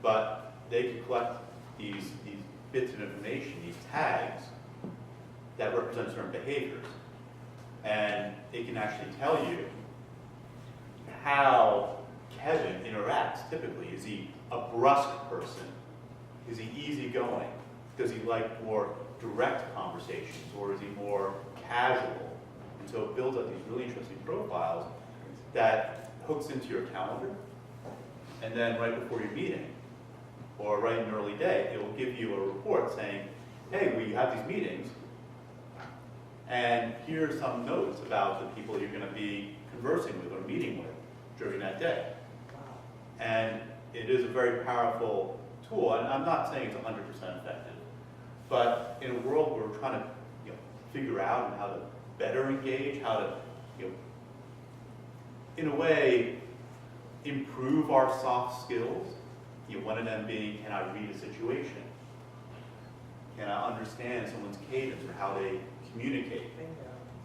but they can collect these bits of information, these tags, that represent certain behaviors. And it can actually tell you how Kevin interacts typically. Is he a brusque person? Is he easygoing? Does he like more direct conversations, or is he more casual? And so it builds up these really interesting profiles that hooks into your calendar, and then right before your meeting, or right in an early day, it will give you a report saying, hey, we have these meetings, and here are some notes about the people you're going to be conversing with or meeting with during that day. And it is a very powerful tool, and I'm not saying it's 100% effective, but in a world where we're trying to figure out how to better engage, how to, in a way, improve our soft skills, one of them being, can I read a situation? Can I understand someone's cadence or how they communicate? Bingo.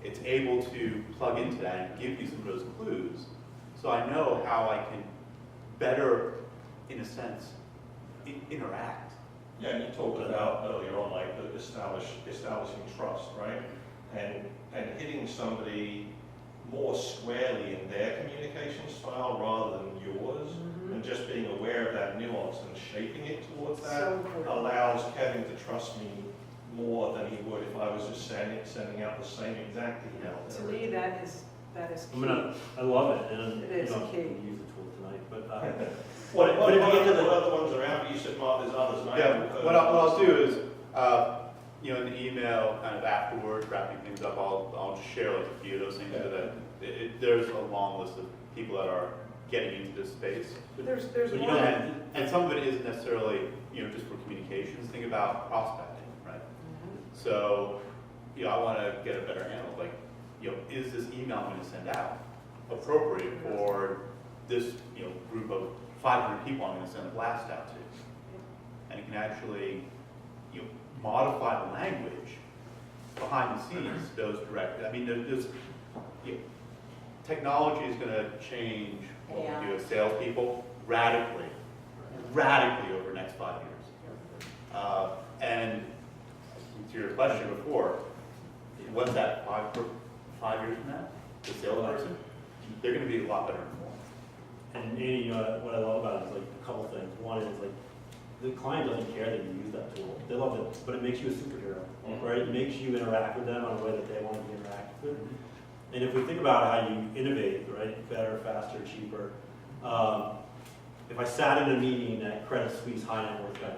It's able to plug into that and give you some of those clues, so I know how I can better, in a sense, interact. Yeah, and you talked about earlier on, like, the establishing trust, right? And hitting somebody more squarely in their communication style rather than yours, and just being aware of that nuance and shaping it towards that So important. allows Kevin to trust me more than he would if I was just sending out the same exact email. To me, that is key. I love it, and It is you know, key. we use the tool tonight, but What if you get to the other ones around? But you said, Mark, there's others. And I Yeah, haven't heard what of I'll those. do is, in the email kind of afterwards, wrapping things up, I'll just share like a few of those things. Yeah. So that there's a long list of people that are getting into this space. There's But you one. don't- And some of it isn't necessarily, just for communications. Think about prospecting, right? Mhm. So, I want to get a better handle. Like, is this email I'm going to send out appropriate for this, group of 500 people I'm going to send a blast out to? And it can actually, modify the language behind the scenes, those direct. I mean, there's technology is going to change what we do as salespeople radically over the next 5 years. And to your question before, what's that, 5 years from now? The salesperson, they're going to be a lot better informed. And Andy, what I love about it is like a couple things. One is like the client doesn't care that you use that tool. They love it, but it makes you a superhero, right? It makes you interact with them on a way that they want to be interacted with. And if we think about how you innovate, right, better, faster, cheaper. If I sat in a meeting at Credit Suisse High Net Worth Bank,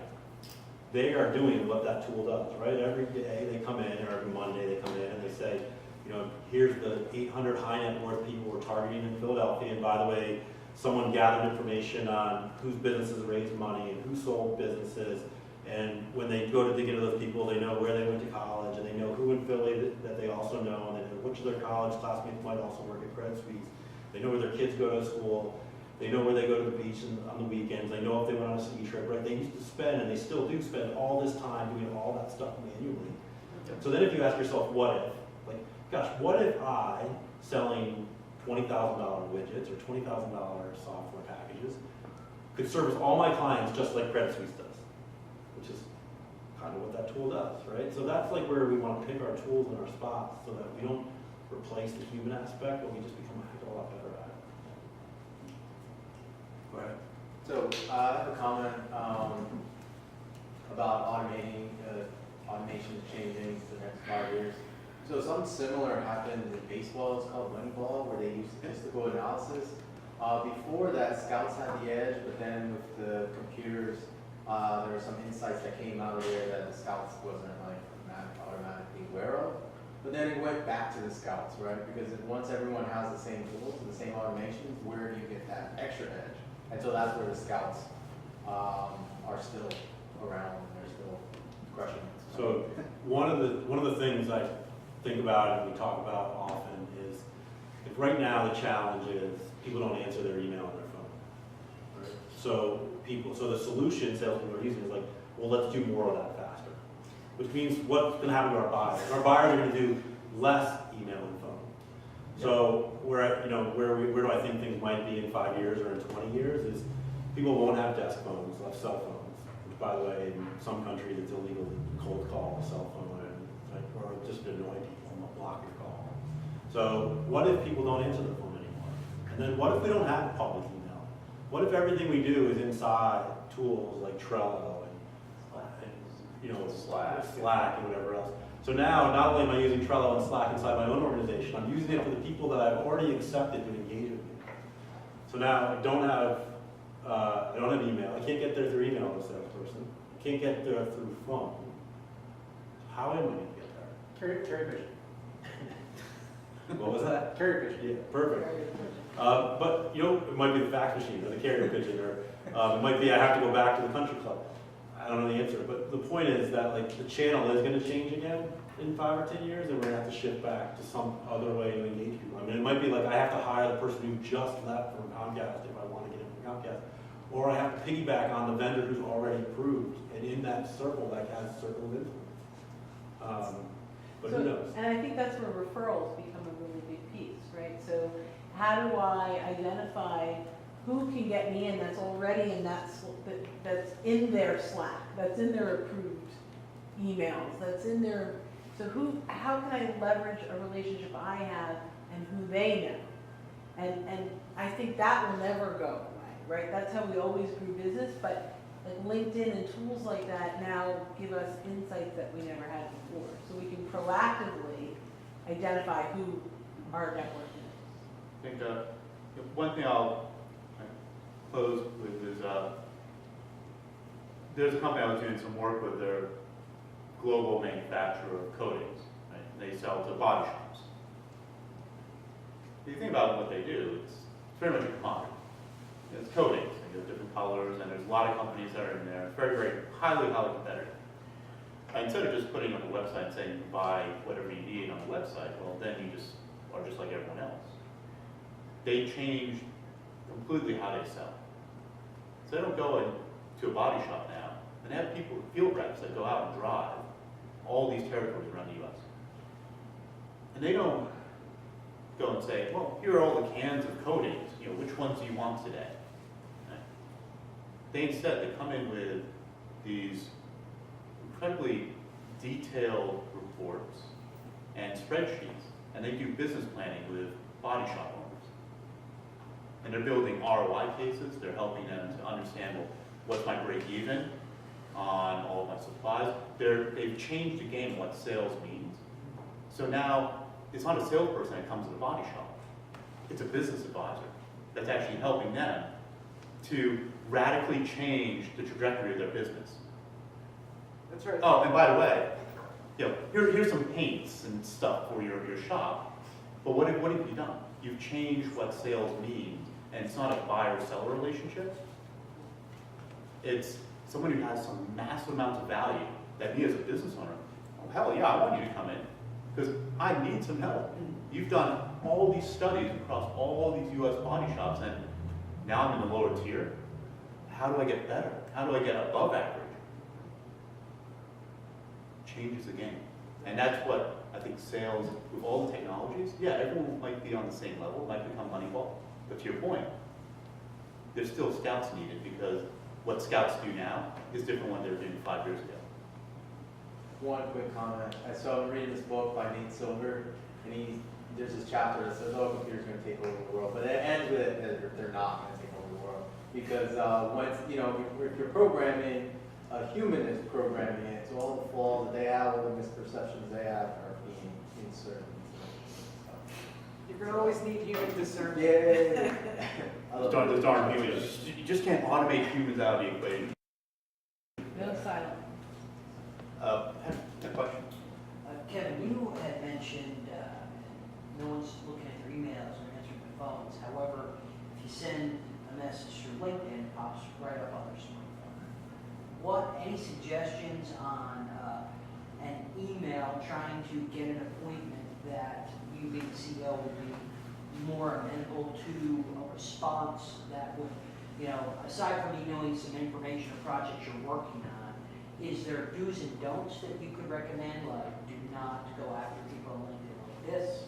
they are doing what that tool does, right? Every day they come in, or every Monday they come in and they say, here's the 800 high net worth people we're targeting in Philadelphia, and by the way, someone gathered information on whose businesses raised money and who sold businesses, and when they go to dig into those people, they know where they went to college, and they know who in Philly that they also know, and they know which of their college classmates might also work at Credit Suisse. They know where their kids go to school. They know where they go to the beach on the weekends. They know if they went on a ski trip, right? They used to spend, and they still do spend all this time doing all that stuff manually. So then if you ask yourself, what if? Like, gosh, what if I, selling $20,000 widgets or $20,000 software packages, could service all my clients just like Credit Suisse does, which is kind of what that tool does, right? So that's like where we want to pick our tools and our spots so that we don't replace the human aspect, but we just become a heck of a lot better at it. Right. So I have a comment about automation is changing for the next 5 years. So something similar happened in baseball. It's called Moneyball, where they use statistical analysis. Before that, scouts had the edge, but then with the computers, there were some insights that came out of there that the scouts wasn't like automatically aware of. But then it went back to the scouts, right? Because once everyone has the same tools and the same automations, where do you get that extra edge? And so that's where the scouts are still around and they're still crushing it. So one of the things I think about and we talk about often is, if right now the challenge is people don't answer their email on their phone. Right? So the solution salespeople are using is like, well, let's do more of that faster. Which means what's going to happen to our buyers? Our buyers are going to do less email and phone. So where do I think things might be in 5 years or in 20 years is people won't have desk phones, they'll have cell phones. Which, by the way, in some countries it's illegal to cold call a cell phone or just annoy people and block your call. So what if people don't answer their phone anymore? And then what if we don't have public email? What if everything we do is inside tools like Trello and Slack and whatever else? So now, not only am I using Trello and Slack inside my own organization, I'm using it for the people that I've already accepted to engage with me. So now I don't have email. I can't get there through email as a salesperson. I can't get there through phone. How am I going to get there? Carry pigeon. What was that? Carrier pigeon. Yeah, perfect. But it might be the fax machine or the carrier pigeon, or it might be I have to go back to the country club. I don't know the answer, but the point is that like the channel is going to change again in 5 or 10 years, and we're going to have to shift back to some other way to engage people. I mean, it might be like I have to hire the person who just left from Comcast if I want to get him from Comcast, or I have to piggyback on the vendor who's already approved, and in that circle that has a circle of influence. But who knows? And I think that's where referrals become a really big piece, right? So how do I identify who can get me in that's already in that's in their Slack, that's in their approved emails, that's in their, so how can I leverage a relationship I have and who they know? And I think that will never go away, right? That's how we always grew business, but like LinkedIn and tools like that now give us insights that we never had before. So we can proactively identify who our network is. I think one thing I'll close with is there's a company I was doing some work with. They're a global manufacturer of coatings. Right? They sell to body shops. If you think about what they do, it's very much a commodity. It's coatings. They have different colors, and there's a lot of companies that are in there. It's very, very highly competitive. Instead of just putting on the website and saying you can buy whatever you need on the website, well, then you just are just like everyone else. They changed completely how they sell. So they don't go into a body shop now, and they have people, field reps that go out and drive all these territories around the U.S. And they don't go and say, well, here are all the cans of coatings, which ones do you want today? Right? They instead, they come in with these incredibly detailed reports and spreadsheets, and they do business planning with body shop owners. And they're building ROI cases. They're helping them to understand, well, what's my break even on all of my supplies. They've changed the game what sales means. So now it's not a salesperson that comes to the body shop. It's a business advisor that's actually helping them to radically change the trajectory of their business. That's right. Oh, and by the way, here's some paints and stuff for your shop. But what have you done? You've changed what sales means, and it's not a buyer-seller relationship. It's someone who has some massive amounts of value that me as a business owner, oh, hell yeah, I want you to come in because I need some help. You've done all these studies across all these U.S. body shops, and now I'm in the lower tier. How do I get better? How do I get above average? Changes the game. And that's what I think sales, with all the technologies, everyone might be on the same level, might become Moneyball. But to your point, there's still scouts needed because what scouts do now is different than what they were doing 5 years ago. one quick comment. So I'm reading this book by Nate Silver, and there's this chapter that says, "Oh, computers are going to take over the world," but it ends with it that they're not going to take over the world because once if you're programming, a human is programming it, so all the flaws that they have, all the misperceptions they have are being inserted. You're gonna always need human discernment. Yeah. The darn humans. You just can't automate humans out of the equation. No silence. A question? Kevin, you had mentioned no one's looking at their emails or answering their phones. However, if you send a message through LinkedIn, it pops right up on their smartphone. Any suggestions on an email trying to get an appointment that you being the CEO would be more amenable to a response that would, aside from emailing some information or projects you're working on, is there do's and don'ts that you could recommend, like do not go after people on LinkedIn like this,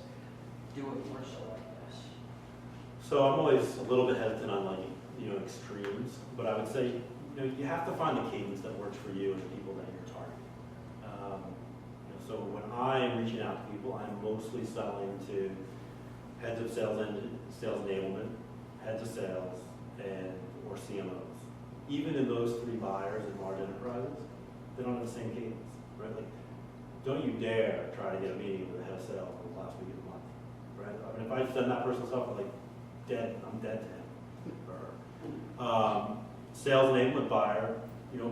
do it more so like this? So I'm always a little bit hesitant on like, extremes, but I would say, you have to find the cadence that works for you and the people that you're targeting. So when I'm reaching out to people, I'm mostly selling to heads of sales enablement, heads of sales, or CMOs. Even in those three buyers in large enterprises, they don't have the same cadence, right? Like, don't you dare try to get a meeting with a head of sales in the last week of the month, right? I mean, if I send that person stuff, I'm dead to him. Or her. Sales enablement buyer,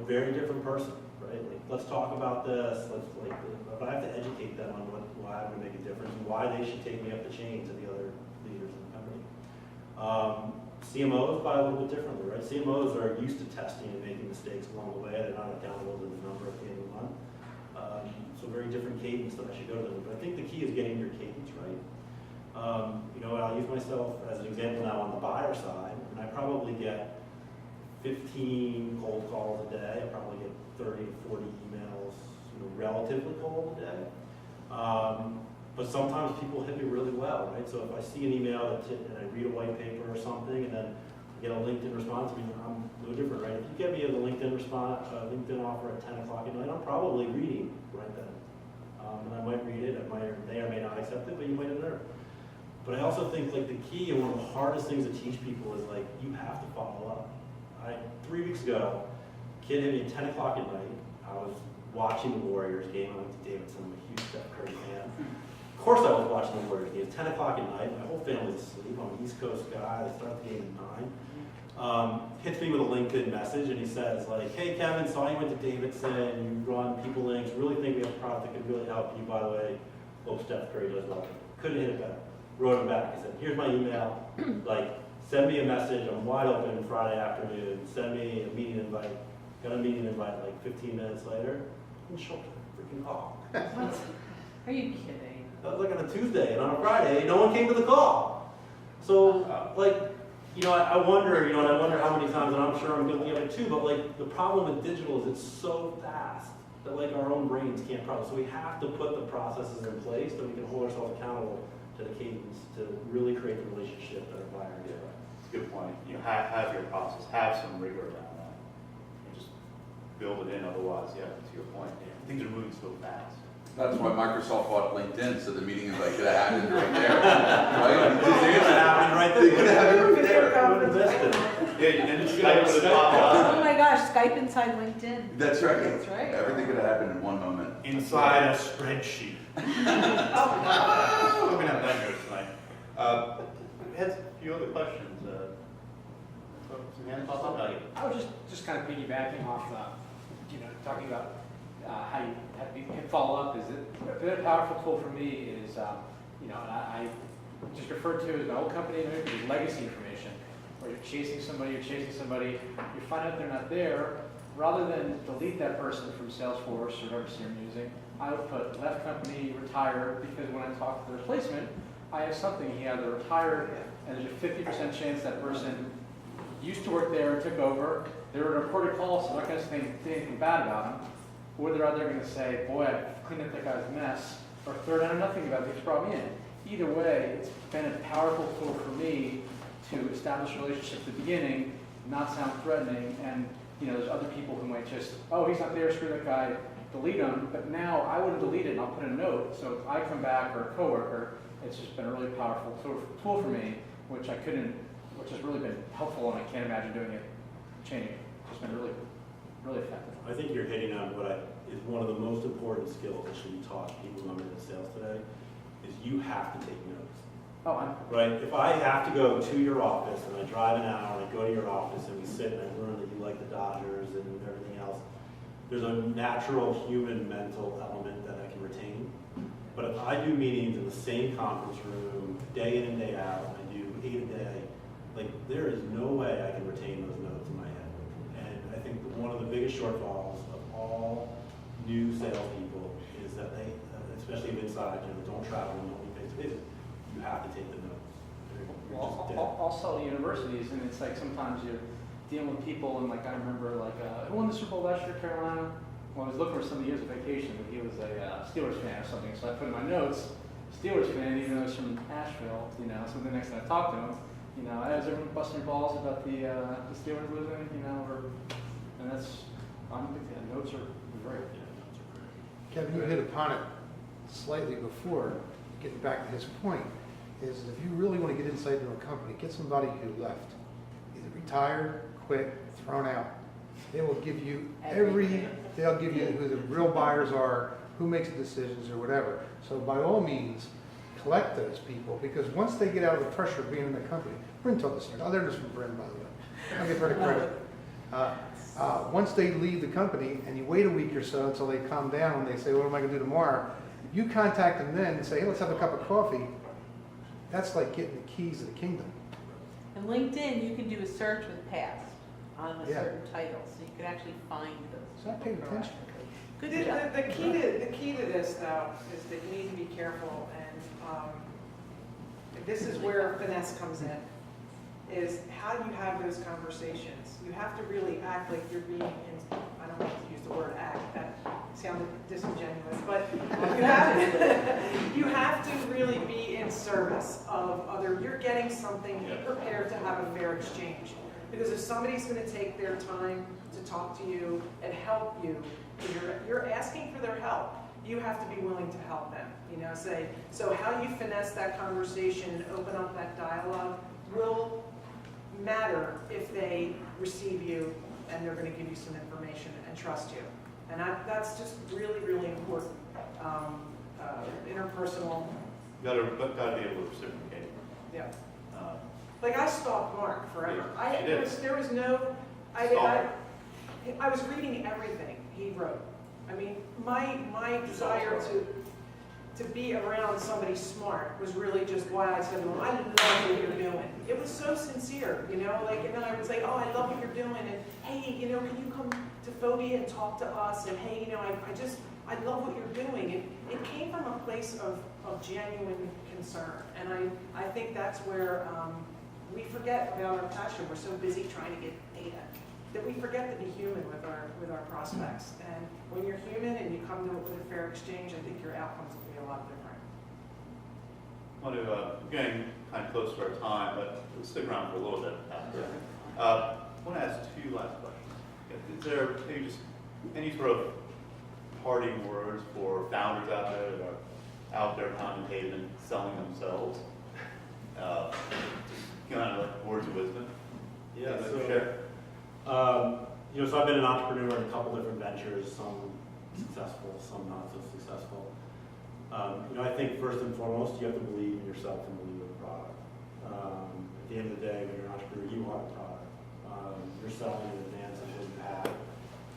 very different person, right? Like, let's talk about this. But I have to educate them on why I'm going to make a difference and why they should take me up the chain to the other leaders in the company. CMOs buy a little bit differently, right? CMOs are used to testing and making mistakes along the way. They're not accountable to the number at the end of the month. So very different cadence that I should go to them. But I think the key is getting your cadence right. I'll use myself as an example now on the buyer side, and I probably get 15 cold calls a day. I probably get 30 to 40 emails, relatively cold a day. But sometimes people hit me really well, right? So if I see an email and I read a white paper or something, and then I get a LinkedIn response, I'm no different, right? If you get me a LinkedIn response, LinkedIn offer at 10 o'clock at night, I'm probably reading right then. And I might read it, may or may not accept it, but you might ignore it. But I also think the key and one of the hardest things to teach people is you have to follow up. 3 weeks ago, a kid hit me at 10 o'clock at night. I was watching the Warriors game. I went to Davidson. I'm a huge Steph Curry fan. Of course I was watching the Warriors game. It's 10 o'clock at night. My whole family's asleep. I'm an East Coast guy. They start the game at 9. Hits me with a LinkedIn message, and he says, hey, Kevin, saw you went to Davidson. You run PeopleLinx. Really think we have a product that could really help you. By the way, hope Steph Curry does well. Couldn't hit it better. Wrote him back. I said, here's my email. Send me a message. I'm wide open Friday afternoon. Send me a meeting invite. Got a meeting invite 15 minutes later. And shut the freaking call. Are you kidding? That was on a Tuesday, and on a Friday, no one came to the call. So, I wonder, and I wonder how many times, and I'm sure I'm guilty of it too, but the problem with digital is it's so fast that our own brains can't process. So we have to put the processes in place that we can hold ourselves accountable to the cadence to really create the relationship that our buyer gets. Good point. Have your process, have some rigor around that. And just build it in, otherwise, to your point, things are moving so fast. That's why Microsoft bought LinkedIn, so the meeting invite could have happened right there. Right? It could have happened right there. It could have happened right there. Yeah, and Skype would have popped up. Oh my gosh, Skype inside LinkedIn. That's right. That's right. Everything could have happened in one moment. Inside a spreadsheet. We're going to have nightmares tonight. We had a few other questions. Some hands popped up. I was just kind of piggybacking off, talking about how people can follow up. Is it a powerful tool for me? Is and I just referred to as my old company is legacy information, where you're chasing somebody, you find out they're not there. Rather than delete that person from Salesforce or whatever system you're using, I would put left company, retired, because when I talk to the replacement, I have something. He either retired, and there's a 50% chance that person used to work there and took over. They were a recorded call, so I'm not going to say anything bad about him. Or they're out there going to say, boy, I cleaned up that guy's mess. Or third, I know nothing about it, they just brought me in. Either way, it's been a powerful tool for me to establish a relationship at the beginning, not sound threatening, and there's other people who might just, oh, he's not there, screw that guy, delete him. But now I wouldn't delete it, and I'll put a note. So if I come back or a coworker, it's just been a really powerful tool for me, which has really been helpful, and I can't imagine doing it, changing it. It's just been really, really effective. I think you're hitting on what is one of the most important skills that should be taught to people coming into sales today, is you have to take notes. Oh, Right? If I have to go to your office and I drive an hour and I go to your office and we sit and I learn that you like the Dodgers and everything else, there's a natural human mental element that I can retain. But if I do meetings in the same conference room, day in and day out, and I do 8 a day, like there is no way I can retain those notes in my head. And I think one of the biggest shortfalls of all new salespeople is that they, especially if inside, don't travel and don't be face to face, you have to take the notes. You're just dead. I'll sell to universities, and it's like sometimes you're dealing with people, and like I remember who won the Super Bowl last year, Carolina? Well, I was looking for some years of vacation, and he was a Steelers fan or something, so I put in my notes, Steelers fan, even though he's from Asheville, so the next time I talked to him, as everyone busting your balls about the Steelers losing, and that's, I'm a big fan. Notes are great. Kevin, you hit upon it slightly before, getting back to his point, is if you really want to get insight into a company, get somebody who left, either retired, quit, thrown out. They will give you they'll give you who the real buyers are, who makes the decisions or whatever. So by all means, collect those people, because once they get out of the pressure of being in the company, Bryn told us, I learned this from Bryn, by the way. I'll give her the credit. Once they leave the company and you wait a week or so until they calm down and they say, what am I going to do tomorrow? You contact them then and say, hey, let's have a cup of coffee. That's like getting the keys of the kingdom. And LinkedIn, you can do a search with past on a Yeah. certain title, so you could actually find those. So I paid attention. Good The job. key to this, though, is that you need to be careful, and this is where finesse comes in, is how do you have those conversations? You have to really act like you're being, I don't want to use the word act, that sounded disingenuous, but you have to really be in service of you're getting something, be prepared to have a fair exchange. Because if somebody's going to take their time to talk to you and help you, you're asking for their help. You have to be willing to help them. So how you finesse that conversation and open up that dialogue will matter if they receive you and they're going to give you some information and trust you. And that's just really, really important. Interpersonal. You gotta be able to reciprocate. Yeah. Like I stalked Mark forever. You did. There was no, I was reading everything he wrote. I mean, my desire to be around somebody smart was really just why I said, well, I love what you're doing. It was so sincere, and then I would say, oh, I love what you're doing, and hey, can you come to Phobia and talk to us, and hey, I love what you're doing. It came from a place of genuine concern, and I think that's where we forget about our passion. We're so busy trying to get data that we forget to be human with our prospects. And when you're human and you come to it with a fair exchange, I think your outcomes will be a lot different. I want to, getting kind of close to our time, but we'll stick around for a little bit after. I want to ask 2 last questions. Is there maybe just any sort of parting words for founders out there that are out there contemplating and selling themselves? Kind of like words of wisdom. Yeah, so share. So I've been an entrepreneur in a couple different ventures, some successful, some not so successful. I think first and foremost, you have to believe in yourself and believe in the product. At the end of the day, when you're an entrepreneur, you are the product. You're selling in advance of what you have,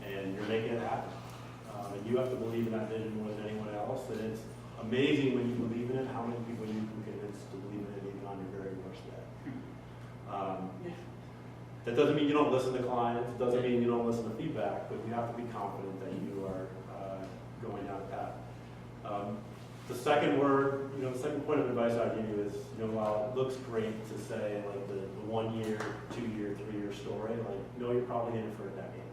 and you're making it happen. And you have to believe in that vision more than anyone else. And it's amazing when you believe in it, how many people you can convince to believe in it even on your very worst day. That doesn't mean you don't listen to clients. It doesn't mean you don't listen to feedback, but you have to be confident that you are going down the path. The second word, the second point of advice I'd give you is, while it looks great to say like the 1 year, 2 year, 3 year story, you're probably in it for a decade.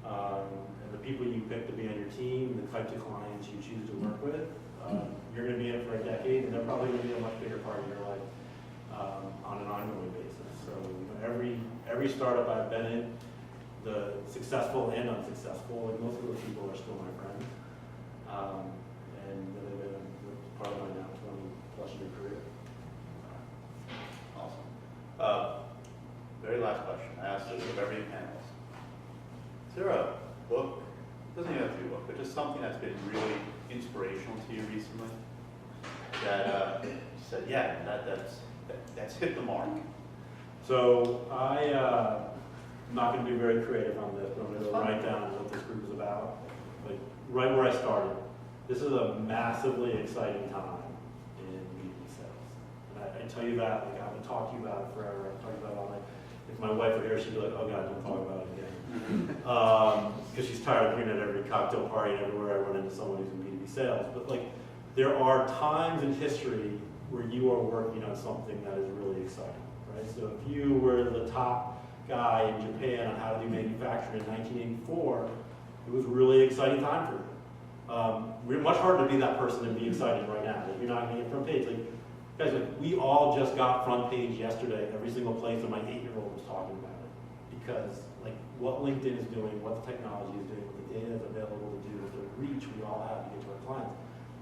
And the people you pick to be on your team, the types of clients you choose to work with, you're going to be in it for a decade, and they're probably going to be a much bigger part of your life on an ongoing basis. So every startup I've been in, the successful and unsuccessful, and most of those people are still my friends. And they've been part of my now 20-plus year career. Awesome. Very last question. I asked this of every panelist. Is there a book, doesn't even have to be a book, but just something that's been really inspirational to you recently that you said, yeah, that's hit the mark? So I'm not going to be very creative on this, but I'm going to go right down to what this group is about. Like right where I started, this is a massively exciting time in B2B sales. And I tell you that, like I've been talking to you about it forever. I've talked about it all night. If my wife were here, she'd be like, oh God, don't talk about it again. Because she's tired of hearing it at every cocktail party and everywhere I run into someone who's in B2B sales. But like, there are times in history where you are working on something that is really exciting, right? So if you were the top guy in Japan on how to do manufacturing in 1984, it was a really exciting time for you. We're much harder to be that person than be excited right now. Like, you're not going to get front page. Like, guys, like, we all just got front page yesterday, every single place, and my 8-year-old was talking about it. Because like what LinkedIn is doing, what the technology is doing, what the data is available to do, with the reach we all have to get to our clients,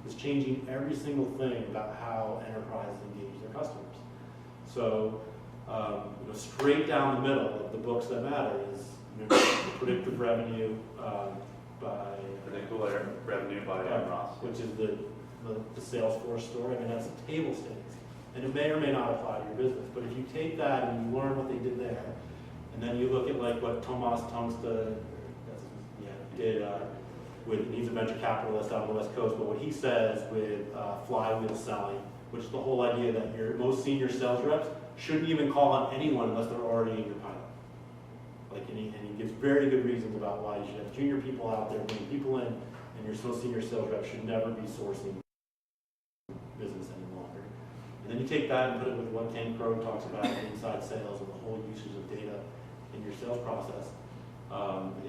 is changing every single thing about how enterprises engage their customers. So, straight down the middle of the books that matter is Predictive Revenue by Predictable Revenue by Ross. which is the Salesforce story. I mean, that's table stakes, and it may or may not apply to your business. But if you take that and you learn what they did there, and then you look at like what Tomas Tungsta did with, he's a venture capitalist out on the West Coast, but what he says with flywheel selling, which is the whole idea that your most senior sales reps shouldn't even call on anyone unless they're already in your pilot. Like, and he gives very good reasons about why you should have junior people out there bringing people in, and your most senior sales reps should never be sourcing business any longer. And then you take that and put it with what Ken Crow talks about inside sales and the whole usage of data in your sales process.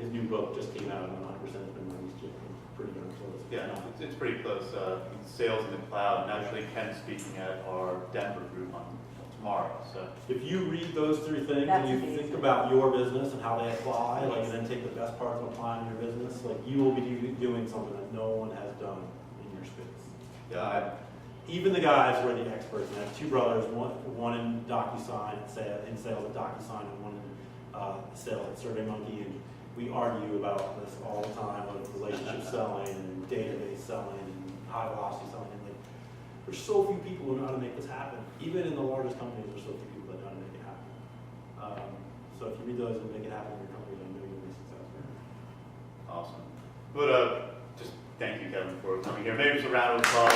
His new book just came out, and 100% has been released yet. Pretty darn close. Yeah, it's pretty close. Sales in the cloud, and actually Ken's speaking at our Denver group on tomorrow. So if you read those 3 things That's and you amazing. think about your business and how they apply, like, and then take the best parts and apply in your business, like, you will be doing something that no one has done in your space. yeah, Even the guys who are the experts, and I have 2 brothers, one in DocuSign, in sales at DocuSign, and one in sales at SurveyMonkey, and we argue about this all the time, like relationship selling and database selling and high velocity selling. And like, there's so few people who know how to make this happen. Even in the largest companies, there's so few people that know how to make it happen. So if you read those and make it happen in your company, then maybe you'll be successful. awesome. But just thank you, Kevin, for coming here. Maybe just a round of applause.